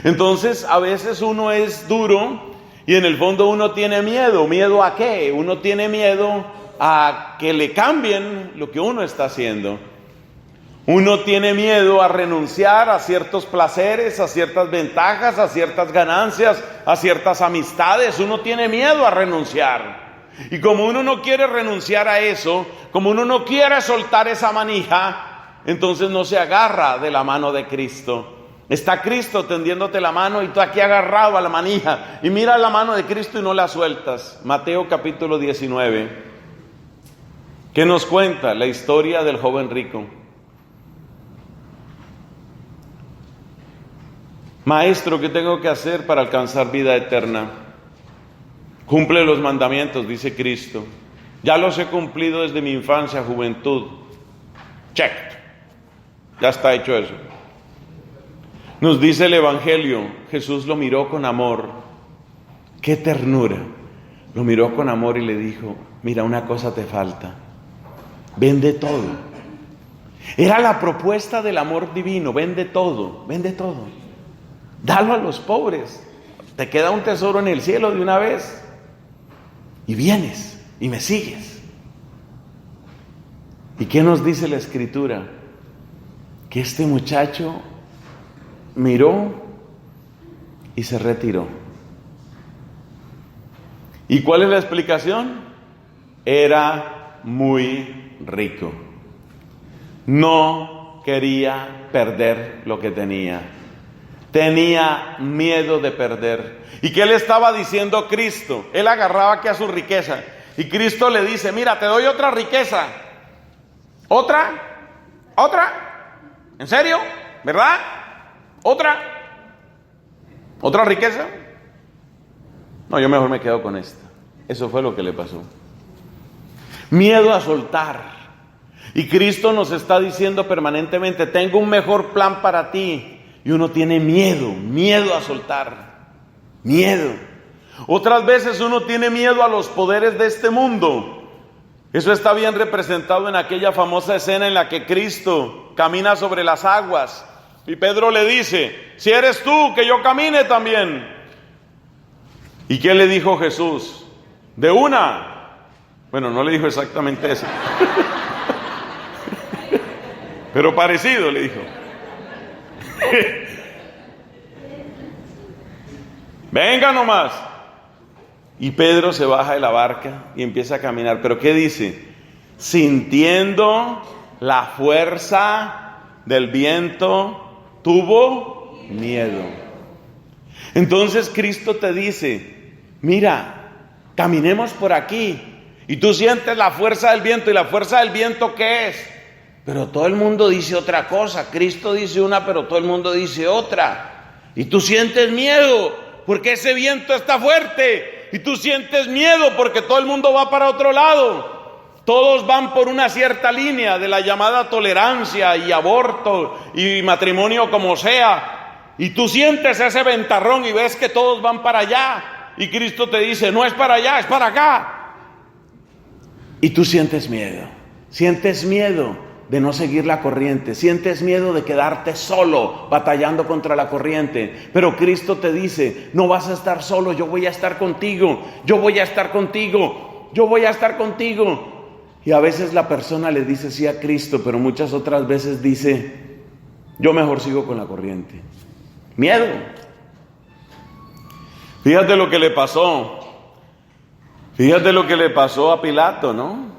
Entonces, a veces uno es duro y en el fondo uno tiene miedo. ¿Miedo a qué? Uno tiene miedo a que le cambien lo que uno está haciendo. Uno tiene miedo a renunciar a ciertos placeres, a ciertas ventajas, a ciertas ganancias, a ciertas amistades. Uno tiene miedo a renunciar. Y como uno no quiere renunciar a eso, como uno no quiere soltar esa manija, entonces no se agarra de la mano de Cristo. Está Cristo tendiéndote la mano y tú aquí agarrado a la manija y miras la mano de Cristo y no la sueltas. Mateo capítulo 19. ¿Qué nos cuenta? La historia del joven rico. Maestro, ¿qué tengo que hacer para alcanzar vida eterna? Cumple los mandamientos, dice Cristo. Ya los he cumplido desde mi infancia, juventud. Check. Ya está hecho eso. Nos dice el Evangelio, Jesús lo miró con amor. ¡Qué ternura! Lo miró con amor y le dijo: mira, una cosa te falta. Vende todo. Era la propuesta del amor divino. Vende todo, vende todo. Dalo a los pobres. Te queda un tesoro en el cielo de una vez. Y vienes y me sigues. ¿Y qué nos dice la Escritura? Que este muchacho miró y se retiró. ¿Y cuál es la explicación? Era muy rico. No quería perder lo que tenía. Tenía miedo de perder. ¿Y qué le estaba diciendo Cristo? Él agarraba aquí a su riqueza. Y Cristo le dice: mira, te doy otra riqueza. ¿Otra? ¿En serio? ¿Verdad? ¿Otra riqueza? No, yo mejor me quedo con esta. Eso fue lo que le pasó. Miedo a soltar. Y Cristo nos está diciendo permanentemente, tengo un mejor plan para ti. Y uno tiene miedo a soltar. Miedo. Otras veces uno tiene miedo a los poderes de este mundo. Eso está bien representado en aquella famosa escena en la que Cristo camina sobre las aguas. Y Pedro le dice, si eres tú, que yo camine también. ¿Y qué le dijo Jesús? De una. Bueno, no le dijo exactamente eso. Pero parecido le dijo. Venga nomás. Y Pedro se baja de la barca y empieza a caminar. ¿Pero qué dice? Sintiendo la fuerza del viento, tuvo miedo. Entonces Cristo te dice, mira, caminemos por aquí. Y tú sientes la fuerza del viento. ¿Y la fuerza del viento qué es? Pero todo el mundo dice otra cosa. Cristo dice una, pero todo el mundo dice otra. Y tú sientes miedo porque ese viento está fuerte. Y tú sientes miedo porque todo el mundo va para otro lado. Todos van por una cierta línea de la llamada tolerancia y aborto y matrimonio como sea. Y tú sientes ese ventarrón y ves que todos van para allá. Y Cristo te dice, no es para allá, es para acá. Y tú sientes miedo. Sientes miedo de no seguir la corriente, sientes miedo de quedarte solo batallando contra la corriente, pero Cristo te dice, no vas a estar solo, yo voy a estar contigo, yo voy a estar contigo, yo voy a estar contigo. Y a veces la persona le dice sí a Cristo, pero muchas otras veces dice, yo mejor sigo con la corriente. Miedo. Fíjate lo que le pasó, fíjate lo que le pasó a Pilato, ¿no?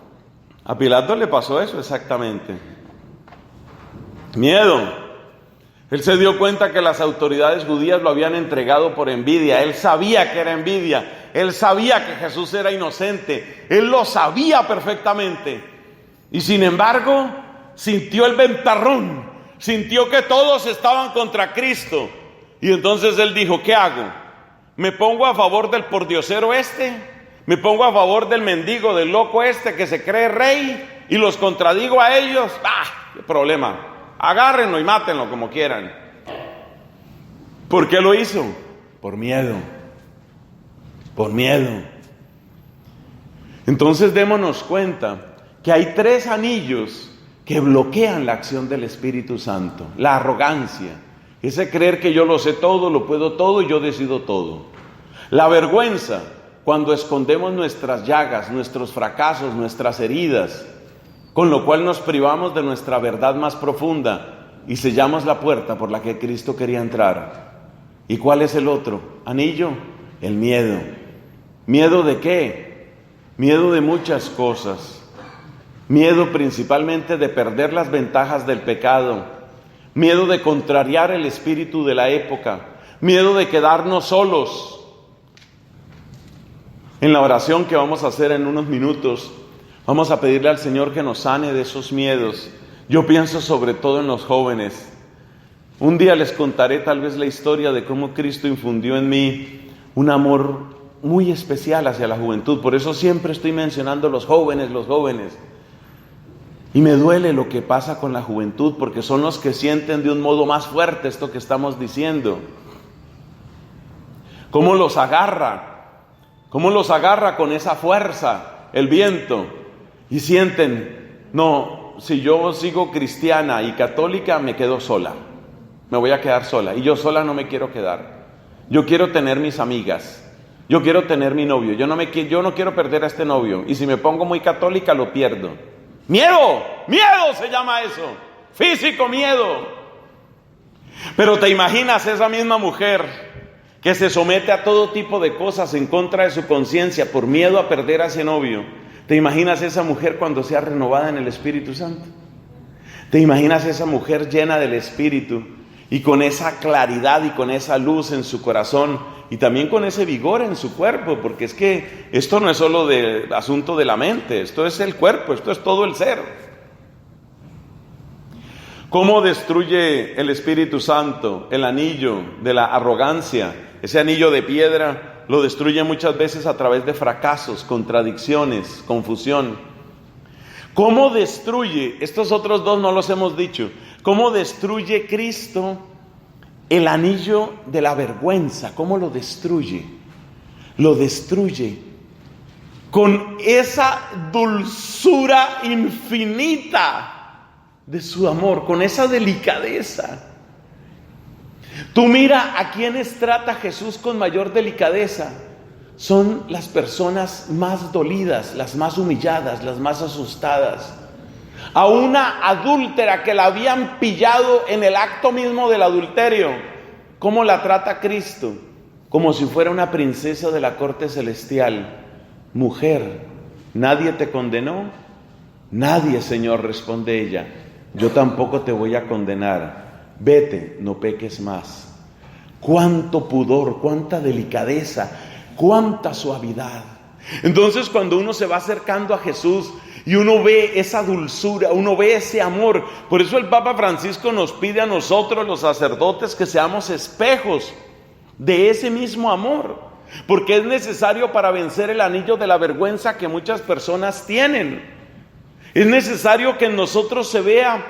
A Pilato le pasó eso exactamente. Miedo. Él se dio cuenta que las autoridades judías lo habían entregado por envidia. Él sabía que era envidia. Él sabía que Jesús era inocente. Él lo sabía perfectamente. Y sin embargo, sintió el ventarrón. Sintió que todos estaban contra Cristo. Y entonces él dijo, ¿qué hago? ¿Me pongo a favor del pordiosero este? ¿Me pongo a favor del mendigo, del loco este que se cree rey y los contradigo a ellos? ¡Ah! ¡Qué problema! Agárrenlo y mátenlo como quieran. ¿Por qué lo hizo? Por miedo. Por miedo. Entonces démonos cuenta que hay 3 anillos que bloquean la acción del Espíritu Santo. La arrogancia, ese creer que yo lo sé todo, lo puedo todo y yo decido todo. La vergüenza, cuando escondemos nuestras llagas, nuestros fracasos, nuestras heridas, con lo cual nos privamos de nuestra verdad más profunda y sellamos la puerta por la que Cristo quería entrar. ¿Y cuál es el otro anillo? El miedo. ¿Miedo de qué? Miedo de muchas cosas. Miedo principalmente de perder las ventajas del pecado. Miedo de contrariar el espíritu de la época. Miedo de quedarnos solos. En la oración que vamos a hacer en unos minutos, vamos a pedirle al Señor que nos sane de esos miedos. Yo pienso sobre todo en los jóvenes. Un día les contaré tal vez la historia de cómo Cristo infundió en mí un amor muy especial hacia la juventud. Por eso siempre estoy mencionando los jóvenes, los jóvenes. Y me duele lo que pasa con la juventud, porque son los que sienten de un modo más fuerte esto que estamos diciendo. ¿Cómo los agarra? ¿Cómo los agarra con esa fuerza el viento? Y sienten, no, si yo sigo cristiana y católica me quedo sola. Me voy a quedar sola. Y yo sola no me quiero quedar. Yo quiero tener mis amigas. Yo quiero tener mi novio. Yo no quiero perder a este novio. Y si me pongo muy católica lo pierdo. Miedo, miedo se llama eso. Físico miedo. Pero te imaginas esa misma mujer que se somete a todo tipo de cosas en contra de su conciencia por miedo a perder a ese novio. ¿Te imaginas esa mujer cuando sea renovada en el Espíritu Santo? ¿Te imaginas esa mujer llena del Espíritu y con esa claridad y con esa luz en su corazón y también con ese vigor en su cuerpo? Porque es que esto no es solo de asunto de la mente, esto es el cuerpo, esto es todo el ser. ¿Cómo destruye el Espíritu Santo el anillo de la arrogancia? Ese anillo de piedra lo destruye muchas veces a través de fracasos, contradicciones, confusión. ¿Cómo destruye? Estos otros dos no los hemos dicho. ¿Cómo destruye Cristo el anillo de la vergüenza? ¿Cómo lo destruye? Lo destruye con esa dulzura infinita de su amor, con esa delicadeza. Tú mira a quienes trata Jesús con mayor delicadeza. Son las personas más dolidas, las más humilladas, las más asustadas. A una adúltera que la habían pillado en el acto mismo del adulterio, ¿cómo la trata Cristo? Como si fuera una princesa de la corte celestial. Mujer, ¿nadie te condenó? Nadie, Señor, responde ella. Yo tampoco te voy a condenar. Vete, no peques más. Cuánto pudor, cuánta delicadeza, cuánta suavidad. Entonces, cuando uno se va acercando a Jesús y uno ve esa dulzura, uno ve ese amor, por eso el Papa Francisco nos pide a nosotros, los sacerdotes, que seamos espejos de ese mismo amor, porque es necesario para vencer el anillo de la vergüenza que muchas personas tienen. Es necesario que en nosotros se vea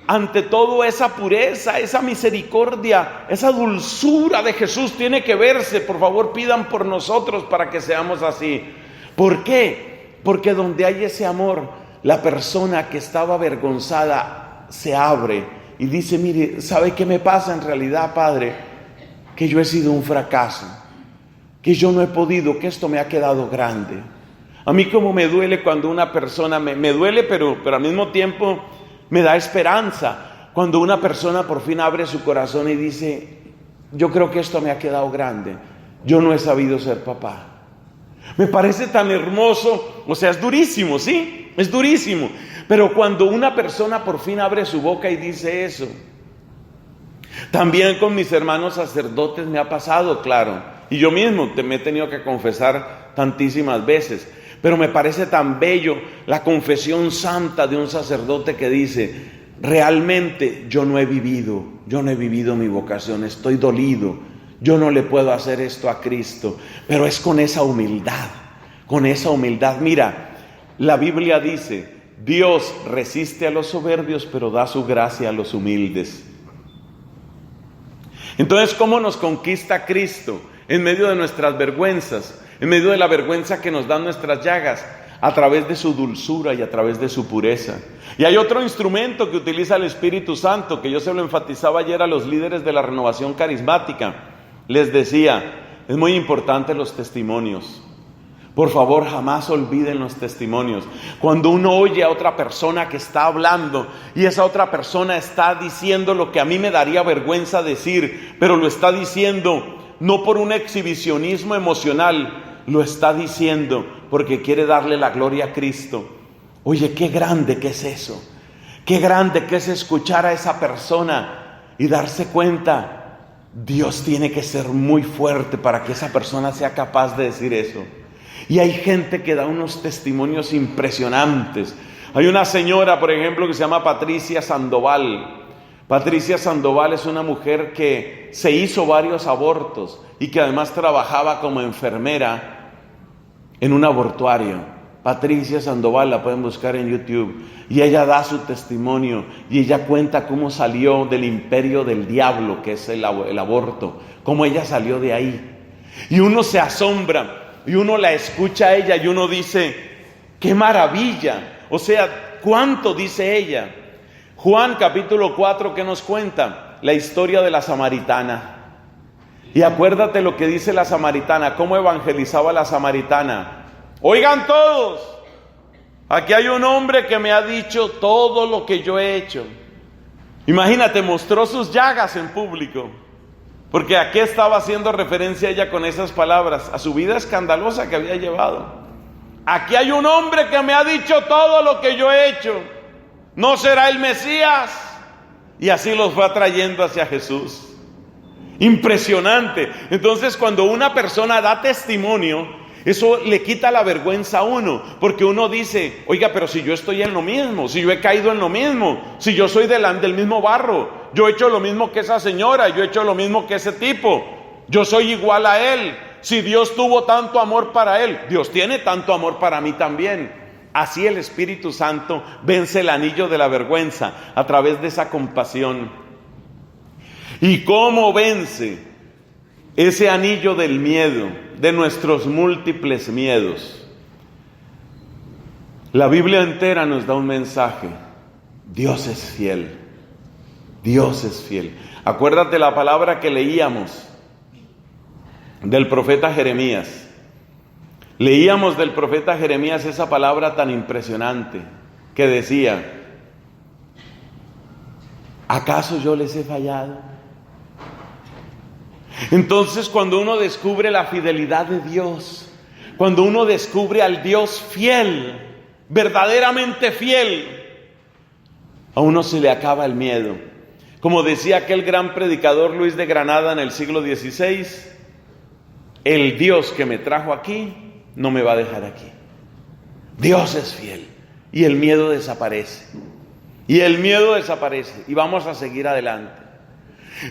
ante todo esa pureza, esa misericordia, esa dulzura de Jesús tiene que verse. Por favor, pidan por nosotros para que seamos así. ¿Por qué? Porque donde hay ese amor, la persona que estaba avergonzada se abre y dice: mire, ¿sabe qué me pasa en realidad, Padre? Que yo he sido un fracaso, que yo no he podido, que esto me ha quedado grande. A mí como me duele cuando una persona, me duele, pero al mismo tiempo me da esperanza cuando una persona por fin abre su corazón y dice: yo creo que esto me ha quedado grande, yo no he sabido ser papá. Me parece tan hermoso, o sea, es durísimo, ¿sí? Es durísimo, pero cuando una persona por fin abre su boca y dice eso. También con mis hermanos sacerdotes me ha pasado, claro, y yo mismo me he tenido que confesar tantísimas veces. Pero me parece tan bello la confesión santa de un sacerdote que dice: realmente yo no he vivido mi vocación, estoy dolido, yo no le puedo hacer esto a Cristo, pero es con esa humildad. Mira, la Biblia dice: Dios resiste a los soberbios, pero da su gracia a los humildes. Entonces, ¿cómo nos conquista Cristo? En medio de nuestras vergüenzas, en medio de la vergüenza que nos dan nuestras llagas, a través de su dulzura y a través de su pureza. Y hay otro instrumento que utiliza el Espíritu Santo, que yo se lo enfatizaba ayer a los líderes de la renovación carismática. Les decía: es muy importante los testimonios. Por favor, jamás olviden los testimonios. Cuando uno oye a otra persona que está hablando y esa otra persona está diciendo lo que a mí me daría vergüenza decir, pero lo está diciendo no por un exhibicionismo emocional, lo está diciendo porque quiere darle la gloria a Cristo. Oye, qué grande que es eso. Qué grande que es escuchar a esa persona y darse cuenta: Dios tiene que ser muy fuerte para que esa persona sea capaz de decir eso. Y hay gente que da unos testimonios impresionantes. Hay una señora, por ejemplo, que se llama Patricia Sandoval. Patricia Sandoval es una mujer que se hizo varios abortos y que además trabajaba como enfermera en un abortuario. Patricia Sandoval, la pueden buscar en YouTube, y ella da su testimonio y ella cuenta cómo salió del imperio del diablo, que es el aborto, cómo ella salió de ahí. Y uno se asombra y uno la escucha a ella y uno dice: ¡qué maravilla! O sea, ¿cuánto dice ella? Juan capítulo 4, ¿qué nos cuenta? La historia de la samaritana. Y acuérdate lo que dice la samaritana, cómo evangelizaba la samaritana. Oigan todos, aquí hay un hombre que me ha dicho todo lo que yo he hecho. Imagínate, mostró sus llagas en público. Porque ¿a qué estaba haciendo referencia ella con esas palabras? A su vida escandalosa que había llevado. Aquí hay un hombre que me ha dicho todo lo que yo he hecho. ¿No será el Mesías? Y así los fue atrayendo hacia Jesús. Impresionante. Entonces, cuando una persona da testimonio, eso le quita la vergüenza a uno, porque uno dice: oiga, pero si yo estoy en lo mismo, si yo he caído en lo mismo, si yo soy del mismo barro, yo he hecho lo mismo que esa señora, yo he hecho lo mismo que ese tipo, yo soy igual a él. Si Dios tuvo tanto amor para él, Dios tiene tanto amor para mí también. Así el Espíritu Santo vence el anillo de la vergüenza a través de esa compasión. ¿Y cómo vence ese anillo del miedo, de nuestros múltiples miedos? La Biblia entera nos da un mensaje. Dios es fiel. Dios es fiel. Acuérdate la palabra que leíamos del profeta Jeremías. Leíamos del profeta Jeremías esa palabra tan impresionante que decía: ¿acaso yo les he fallado? Entonces, cuando uno descubre la fidelidad de Dios, cuando uno descubre al Dios fiel, verdaderamente fiel, a uno se le acaba el miedo. Como decía aquel gran predicador Luis de Granada en el siglo XVI, el Dios que me trajo aquí no me va a dejar aquí. Dios es fiel y el miedo desaparece. Y el miedo desaparece y vamos a seguir adelante.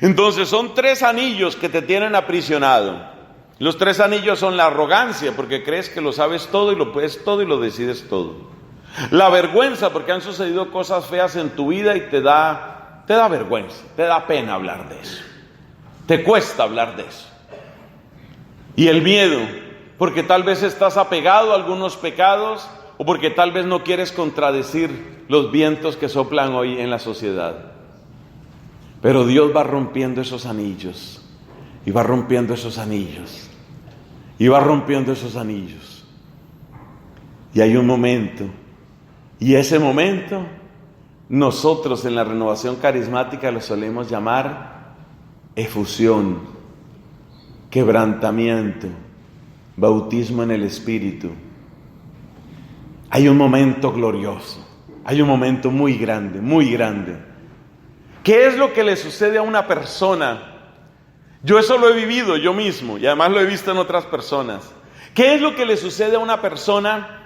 Entonces son 3 anillos que te tienen aprisionado. Los 3 anillos son la arrogancia, porque crees que lo sabes todo y lo puedes todo y lo decides todo. La vergüenza, porque han sucedido cosas feas en tu vida y te da vergüenza, te da pena hablar de eso. Te cuesta hablar de eso. Y el miedo, porque tal vez estás apegado a algunos pecados o porque tal vez no quieres contradecir los vientos que soplan hoy en la sociedad. Pero Dios va rompiendo esos anillos, y va rompiendo esos anillos, y va rompiendo esos anillos. Y hay un momento, y ese momento nosotros en la renovación carismática lo solemos llamar efusión, quebrantamiento, bautismo en el Espíritu. Hay un momento glorioso, hay un momento muy grande, muy grande. ¿Qué es lo que le sucede a una persona? Yo eso lo he vivido yo mismo y además lo he visto en otras personas. ¿Qué es lo que le sucede a una persona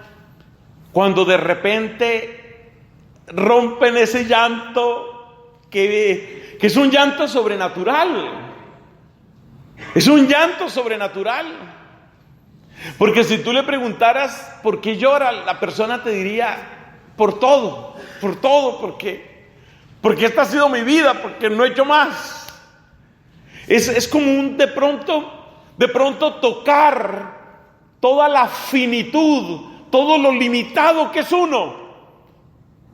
cuando de repente rompen ese llanto que es un llanto sobrenatural? Es un llanto sobrenatural. Porque si tú le preguntaras por qué llora, la persona te diría por todo, porque esta ha sido mi vida, porque no he hecho más. Es como un de pronto tocar toda la finitud, todo lo limitado que es uno,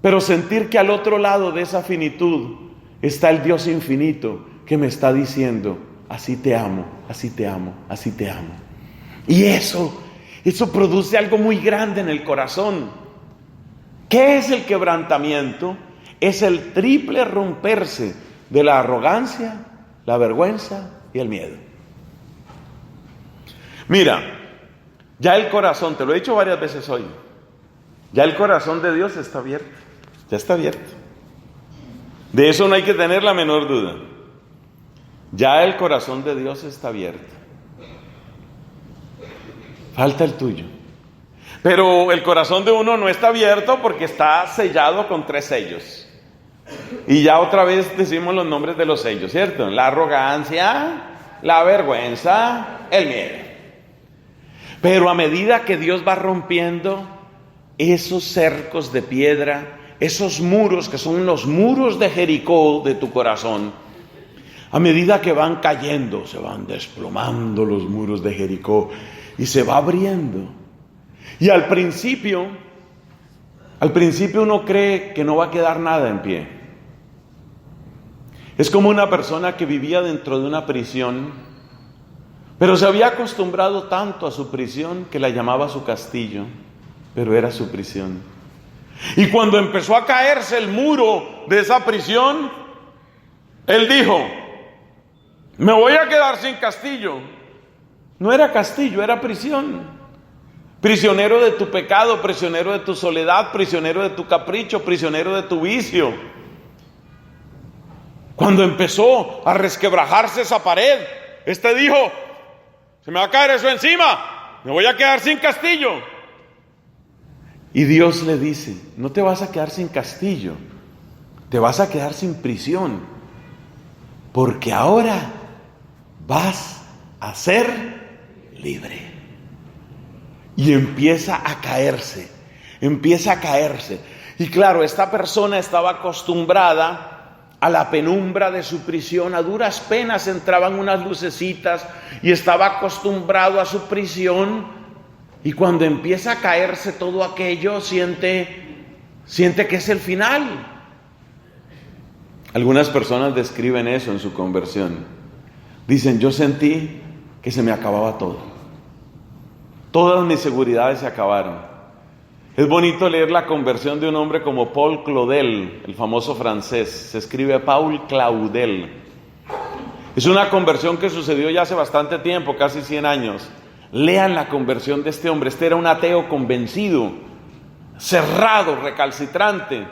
pero sentir que al otro lado de esa finitud está el Dios infinito que me está diciendo: así te amo, así te amo, así te amo. Y eso produce algo muy grande en el corazón. ¿Qué es el quebrantamiento? Es el triple romperse de la arrogancia, la vergüenza y el miedo. Mira, ya el corazón, te lo he dicho varias veces hoy, ya el corazón de Dios está abierto, ya está abierto. De eso no hay que tener la menor duda. Ya el corazón de Dios está abierto. Falta el tuyo. Pero el corazón de uno no está abierto porque está sellado con 3 sellos. Y ya otra vez decimos los nombres de los sellos, ¿cierto? La arrogancia, la vergüenza, el miedo. Pero a medida que Dios va rompiendo esos cercos de piedra, esos muros que son los muros de Jericó de tu corazón, a medida que van cayendo, se van desplomando los muros de Jericó y se va abriendo. Y al principio uno cree que no va a quedar nada en pie. Es como una persona que vivía dentro de una prisión, pero se había acostumbrado tanto a su prisión que la llamaba su castillo, pero era su prisión. Y cuando empezó a caerse el muro de esa prisión, él dijo: me voy a quedar sin castillo. No era castillo, era prisión. Prisionero de tu pecado, prisionero de tu soledad, prisionero de tu capricho, prisionero de tu vicio. Cuando empezó a resquebrajarse esa pared, dijo: se me va a caer eso encima, me voy a quedar sin castillo. Y Dios le dice: no te vas a quedar sin castillo, te vas a quedar sin prisión, porque ahora vas a ser libre. Y empieza a caerse. Y claro, esta persona estaba acostumbrada a la penumbra de su prisión, a duras penas entraban unas lucecitas y estaba acostumbrado a su prisión, y cuando empieza a caerse todo aquello, siente que es el final. Algunas personas describen eso en su conversión. Dicen, yo sentí que se me acababa todo. Todas mis seguridades se acabaron. Es bonito leer la conversión de un hombre como Paul Claudel, el famoso francés. Se escribe Paul Claudel. Es una conversión que sucedió ya hace bastante tiempo, casi 100 años. Lean la conversión de este hombre. Este era un ateo convencido, cerrado, recalcitrante.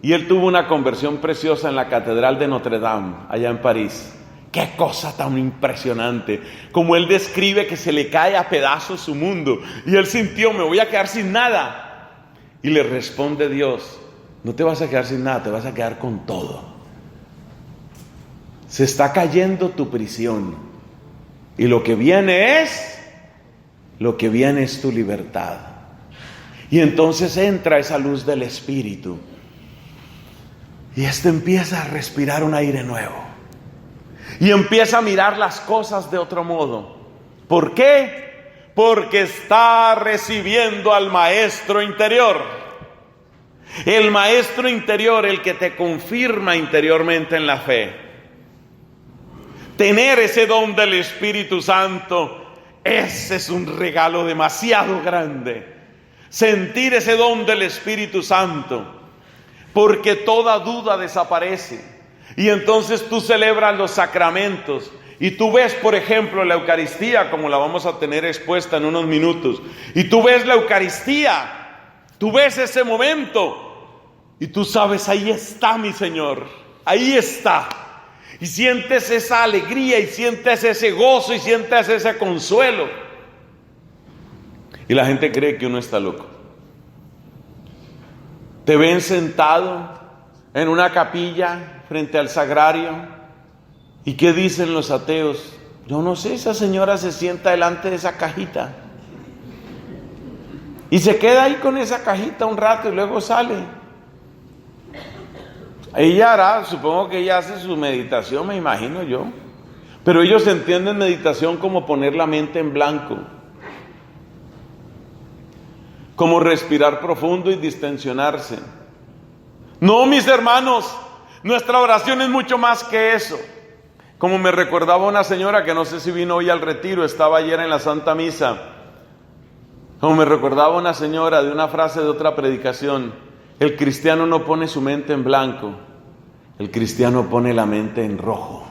Y él tuvo una conversión preciosa en la Catedral de Notre Dame, allá en París. ¡Qué cosa tan impresionante! Como él describe que se le cae a pedazos su mundo. Y él sintió, me voy a quedar sin nada. Y le responde Dios, no te vas a quedar sin nada, te vas a quedar con todo. Se está cayendo tu prisión. Y lo que viene es tu libertad. Y entonces entra esa luz del Espíritu. Y empieza a respirar un aire nuevo. Y empieza a mirar las cosas de otro modo. ¿Por qué? Porque está recibiendo al maestro interior. El maestro interior, el que te confirma interiormente en la fe. Tener ese don del Espíritu Santo, ese es un regalo demasiado grande. Sentir ese don del Espíritu Santo, porque toda duda desaparece. Y entonces tú celebras los sacramentos. Y tú ves, por ejemplo, la Eucaristía, como la vamos a tener expuesta en unos minutos. Y tú ves la Eucaristía, tú ves ese momento, y tú sabes, ahí está mi Señor, ahí está. Y sientes esa alegría, y sientes ese gozo, y sientes ese consuelo. Y la gente cree que uno está loco. Te ven sentado en una capilla frente al sagrario. ¿Y qué dicen los ateos? Yo no sé, esa señora se sienta delante de esa cajita y se queda ahí con esa cajita un rato y luego sale. Ella hará, supongo que ella hace su meditación, me imagino yo. Pero ellos entienden meditación como poner la mente en blanco, como respirar profundo y distensionarse. No, mis hermanos, nuestra oración es mucho más que eso. Como me recordaba una señora que no sé si vino hoy al retiro, estaba ayer en la Santa Misa. Como me recordaba una señora de una frase de otra predicación, el cristiano no pone su mente en blanco, el cristiano pone la mente en rojo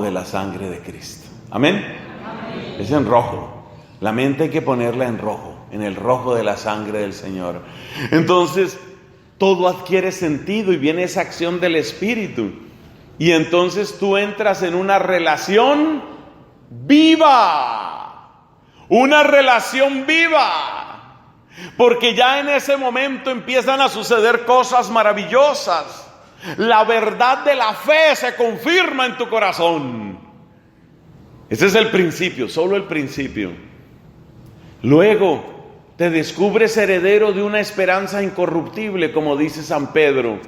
de la sangre de Cristo. ¿Amén? Amén. Es en rojo. La mente hay que ponerla en rojo, en el rojo de la sangre del Señor. Entonces, todo adquiere sentido y viene esa acción del Espíritu. Y entonces tú entras en una relación viva. Una relación viva. Porque ya en ese momento empiezan a suceder cosas maravillosas. La verdad de la fe se confirma en tu corazón. Ese es el principio, solo el principio. Luego te descubres heredero de una esperanza incorruptible, como dice San Pedro.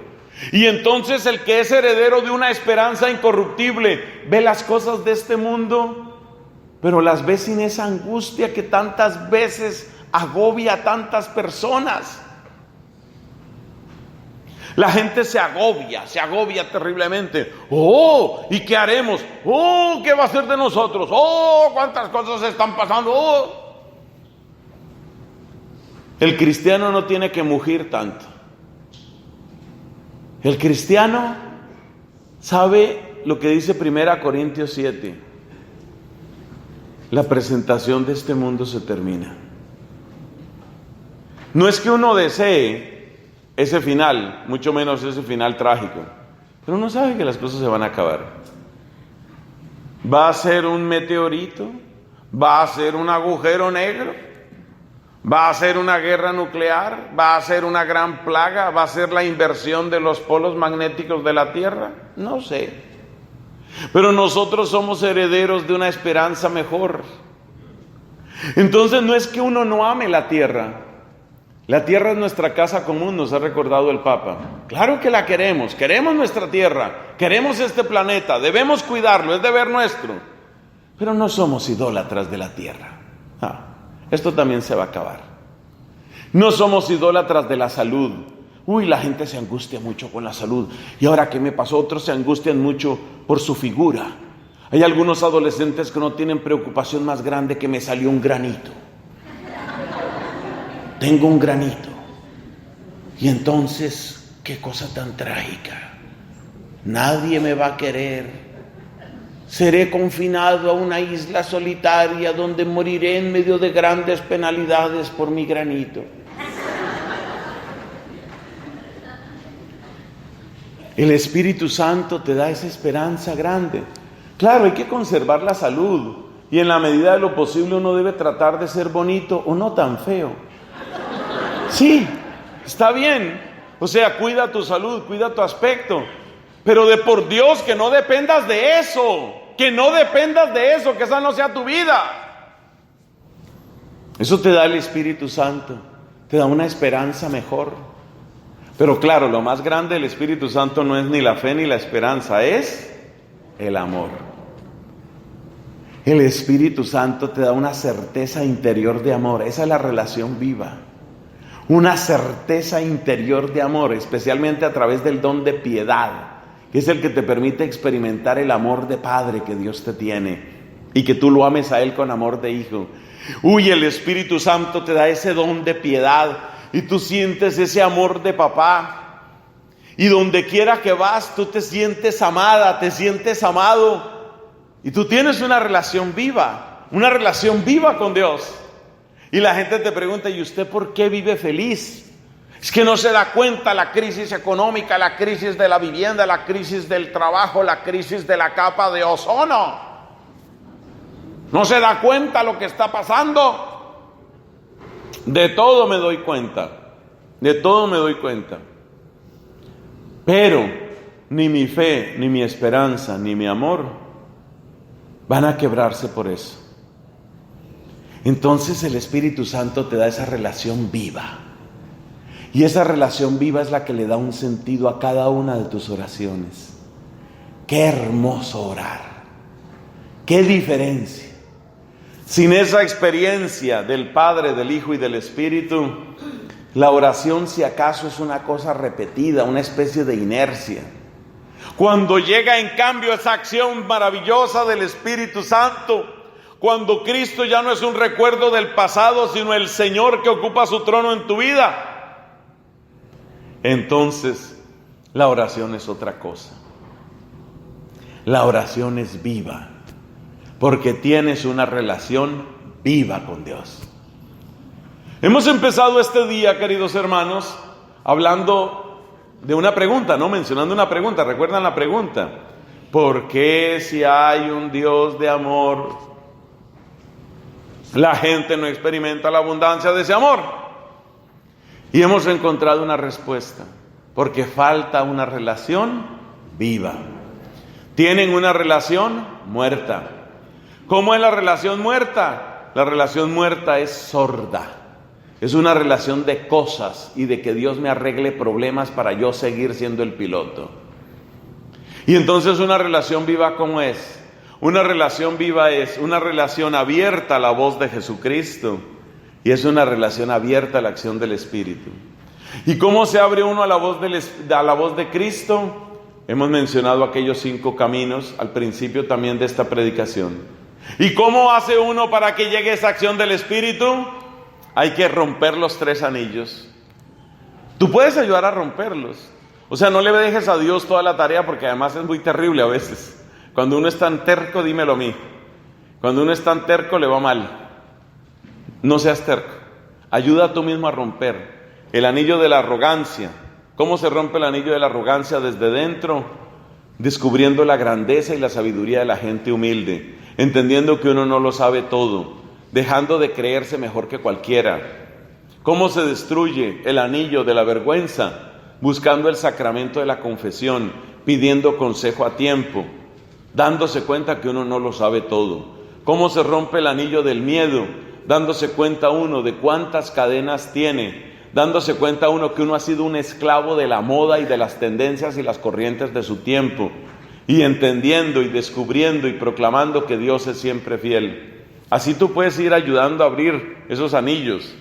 Y entonces el que es heredero de una esperanza incorruptible ve las cosas de este mundo, pero las ve sin esa angustia que tantas veces agobia a tantas personas. La gente se agobia terriblemente. ¡Oh! ¿Y qué haremos? ¡Oh! ¿Qué va a ser de nosotros? ¡Oh! ¿Cuántas cosas están pasando? ¡Oh! El cristiano no tiene que mugir tanto. El cristiano sabe lo que dice 1 Corintios 7. La presentación de este mundo se termina. No es que uno desee ese final, mucho menos ese final trágico, pero uno sabe que las cosas se van a acabar. Va a ser un meteorito, va a ser un agujero negro, va a ser una guerra nuclear, va a ser una gran plaga, va a ser la inversión de los polos magnéticos de la Tierra, no sé. Pero nosotros somos herederos de una esperanza mejor, Entonces no es que uno no ame la tierra. La tierra es nuestra casa común, nos ha recordado el Papa. Claro que la queremos nuestra tierra, queremos este planeta, debemos cuidarlo, es deber nuestro. Pero no somos idólatras de la tierra. Esto también se va a acabar. No somos idólatras de la salud. La gente se angustia mucho con la salud. ¿Y ahora qué me pasó? Otros se angustian mucho por su figura. Hay algunos adolescentes que no tienen preocupación más grande que me salió un granito. Tengo un granito. Y entonces, qué cosa tan trágica. Nadie me va a querer. Seré confinado a una isla solitaria donde moriré en medio de grandes penalidades por mi granito. El Espíritu Santo te da esa esperanza grande. Claro, hay que conservar la salud. Y en la medida de lo posible uno debe tratar de ser bonito o no tan feo. Sí, está bien. O sea, cuida tu salud, cuida tu aspecto. Pero de por Dios que no dependas de eso. Que no dependas de eso, que esa no sea tu vida. Eso te da el Espíritu Santo. Te da una esperanza mejor. Pero claro, lo más grande del Espíritu Santo no es ni la fe ni la esperanza, es el amor. El Espíritu Santo te da una certeza interior de amor. Esa es la relación viva. Una certeza interior de amor, especialmente a través del don de piedad, que es el que te permite experimentar el amor de Padre que Dios te tiene y que tú lo ames a Él con amor de hijo. El Espíritu Santo te da ese don de piedad y tú sientes ese amor de papá. Y donde quiera que vas, tú te sientes amada, te sientes amado. Y tú tienes una relación viva con Dios. Y la gente te pregunta, ¿y usted por qué vive feliz? Es que no se da cuenta la crisis económica, la crisis de la vivienda, la crisis del trabajo, la crisis de la capa de ozono. No se da cuenta lo que está pasando. De todo me doy cuenta. Pero ni mi fe, ni mi esperanza, ni mi amor van a quebrarse por eso. Entonces el Espíritu Santo te da esa relación viva. Y esa relación viva es la que le da un sentido a cada una de tus oraciones. Qué hermoso orar. Qué diferencia. Sin esa experiencia del Padre, del Hijo y del Espíritu, la oración si acaso es una cosa repetida, una especie de inercia. Cuando llega en cambio esa acción maravillosa del Espíritu Santo, cuando Cristo ya no es un recuerdo del pasado, sino el Señor que ocupa su trono en tu vida, entonces la oración es otra cosa. La oración es viva, porque tienes una relación viva con Dios. Hemos empezado este día, queridos hermanos, hablando de una pregunta, mencionando una pregunta. ¿Recuerdan la pregunta? ¿Por qué si hay un Dios de amor, la gente no experimenta la abundancia de ese amor? Y hemos encontrado una respuesta. Porque falta una relación viva. Tienen una relación muerta. ¿Cómo es la relación muerta? La relación muerta es sorda. Es una relación de cosas y de que Dios me arregle problemas para yo seguir siendo el piloto. Y entonces una relación viva, ¿cómo es? Una relación viva es una relación abierta a la voz de Jesucristo y es una relación abierta a la acción del Espíritu. ¿Y cómo se abre uno a la voz de Cristo? Hemos mencionado aquellos 5 caminos al principio también de esta predicación. ¿Y cómo hace uno para que llegue esa acción del Espíritu? Hay que romper los 3 anillos. Tú puedes ayudar a romperlos. O sea, no le dejes a Dios toda la tarea porque además es muy terrible a veces. Cuando uno es tan terco, dímelo a mí. Cuando uno es tan terco, le va mal. No seas terco. Ayuda tú mismo a romper el anillo de la arrogancia. ¿Cómo se rompe el anillo de la arrogancia? Desde dentro, descubriendo la grandeza y la sabiduría de la gente humilde, entendiendo que uno no lo sabe todo, dejando de creerse mejor que cualquiera. ¿Cómo se destruye el anillo de la vergüenza? Buscando el sacramento de la confesión, pidiendo consejo a tiempo, dándose cuenta que uno no lo sabe todo. ¿Cómo se rompe el anillo del miedo? dándose cuenta uno de cuántas cadenas tiene, dándose cuenta uno que uno ha sido un esclavo de la moda y de las tendencias y las corrientes de su tiempo, y entendiendo y descubriendo y proclamando que Dios es siempre fiel. Así tú puedes ir ayudando a abrir esos anillos,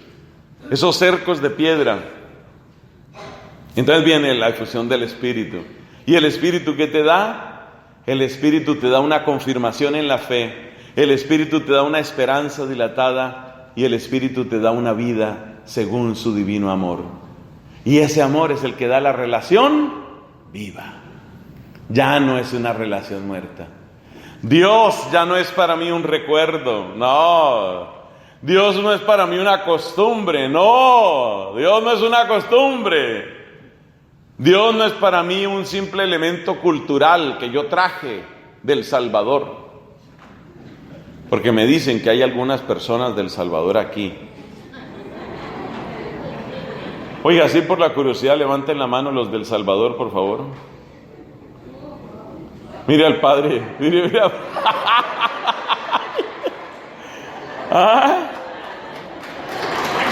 esos cercos de piedra. Entonces viene la efusión del Espíritu. ¿Y el Espíritu qué te da? El Espíritu te da una confirmación en la fe, el Espíritu te da una esperanza dilatada y el Espíritu te da una vida según su divino amor. Y ese amor es el que da la relación viva. Ya no es una relación muerta. Dios ya no es para mí un recuerdo, no. Dios no es para mí una costumbre, no. Dios no es una costumbre. Dios no es para mí un simple elemento cultural que yo traje del Salvador. Porque me dicen que hay algunas personas del Salvador aquí. Oiga, así por la curiosidad, levanten la mano los del Salvador, por favor. Mire al Padre, mire. Ah,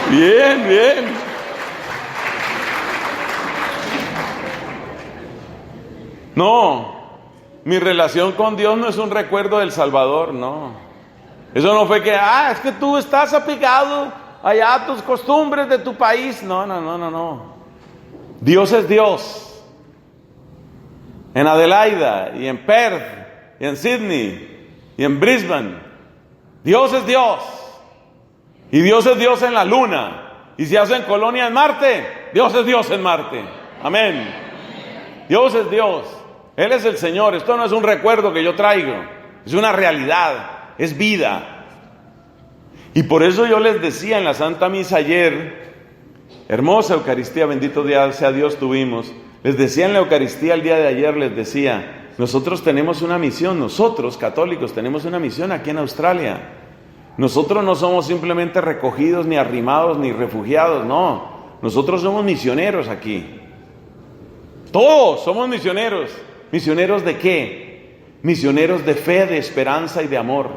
bien, bien. No, mi relación con Dios no es un recuerdo del Salvador, no. Eso no fue que, es que tú estás apegado allá a tus costumbres de tu país. No. Dios es Dios. En Adelaida, y en Perth, y en Sydney, y en Brisbane. Dios es Dios. Y Dios es Dios en la luna. Y si hacen colonia en Marte, Dios es Dios en Marte. Amén. Dios es Dios. Él es el Señor. Esto no es un recuerdo que yo traigo. Es una realidad. Es vida. Y por eso yo les decía en la Santa Misa ayer, hermosa Eucaristía, bendito día sea Dios tuvimos. Les decía en la Eucaristía el día de ayer, les decía, nosotros tenemos una misión, nosotros católicos tenemos una misión aquí en Australia. Nosotros no somos simplemente recogidos, ni arrimados, ni refugiados, no. Nosotros somos misioneros aquí. Todos somos misioneros. ¿Misioneros de qué? Misioneros de fe, de esperanza y de amor.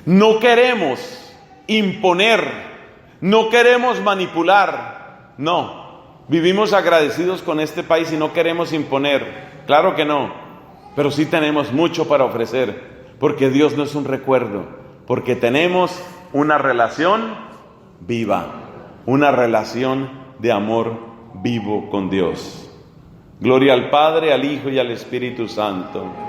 No queremos imponer, no queremos manipular, no. Vivimos agradecidos con este país y no queremos imponer, claro que no, pero sí tenemos mucho para ofrecer, porque Dios no es un recuerdo, porque tenemos una relación viva, una relación de amor vivo con Dios. Gloria al Padre, al Hijo y al Espíritu Santo.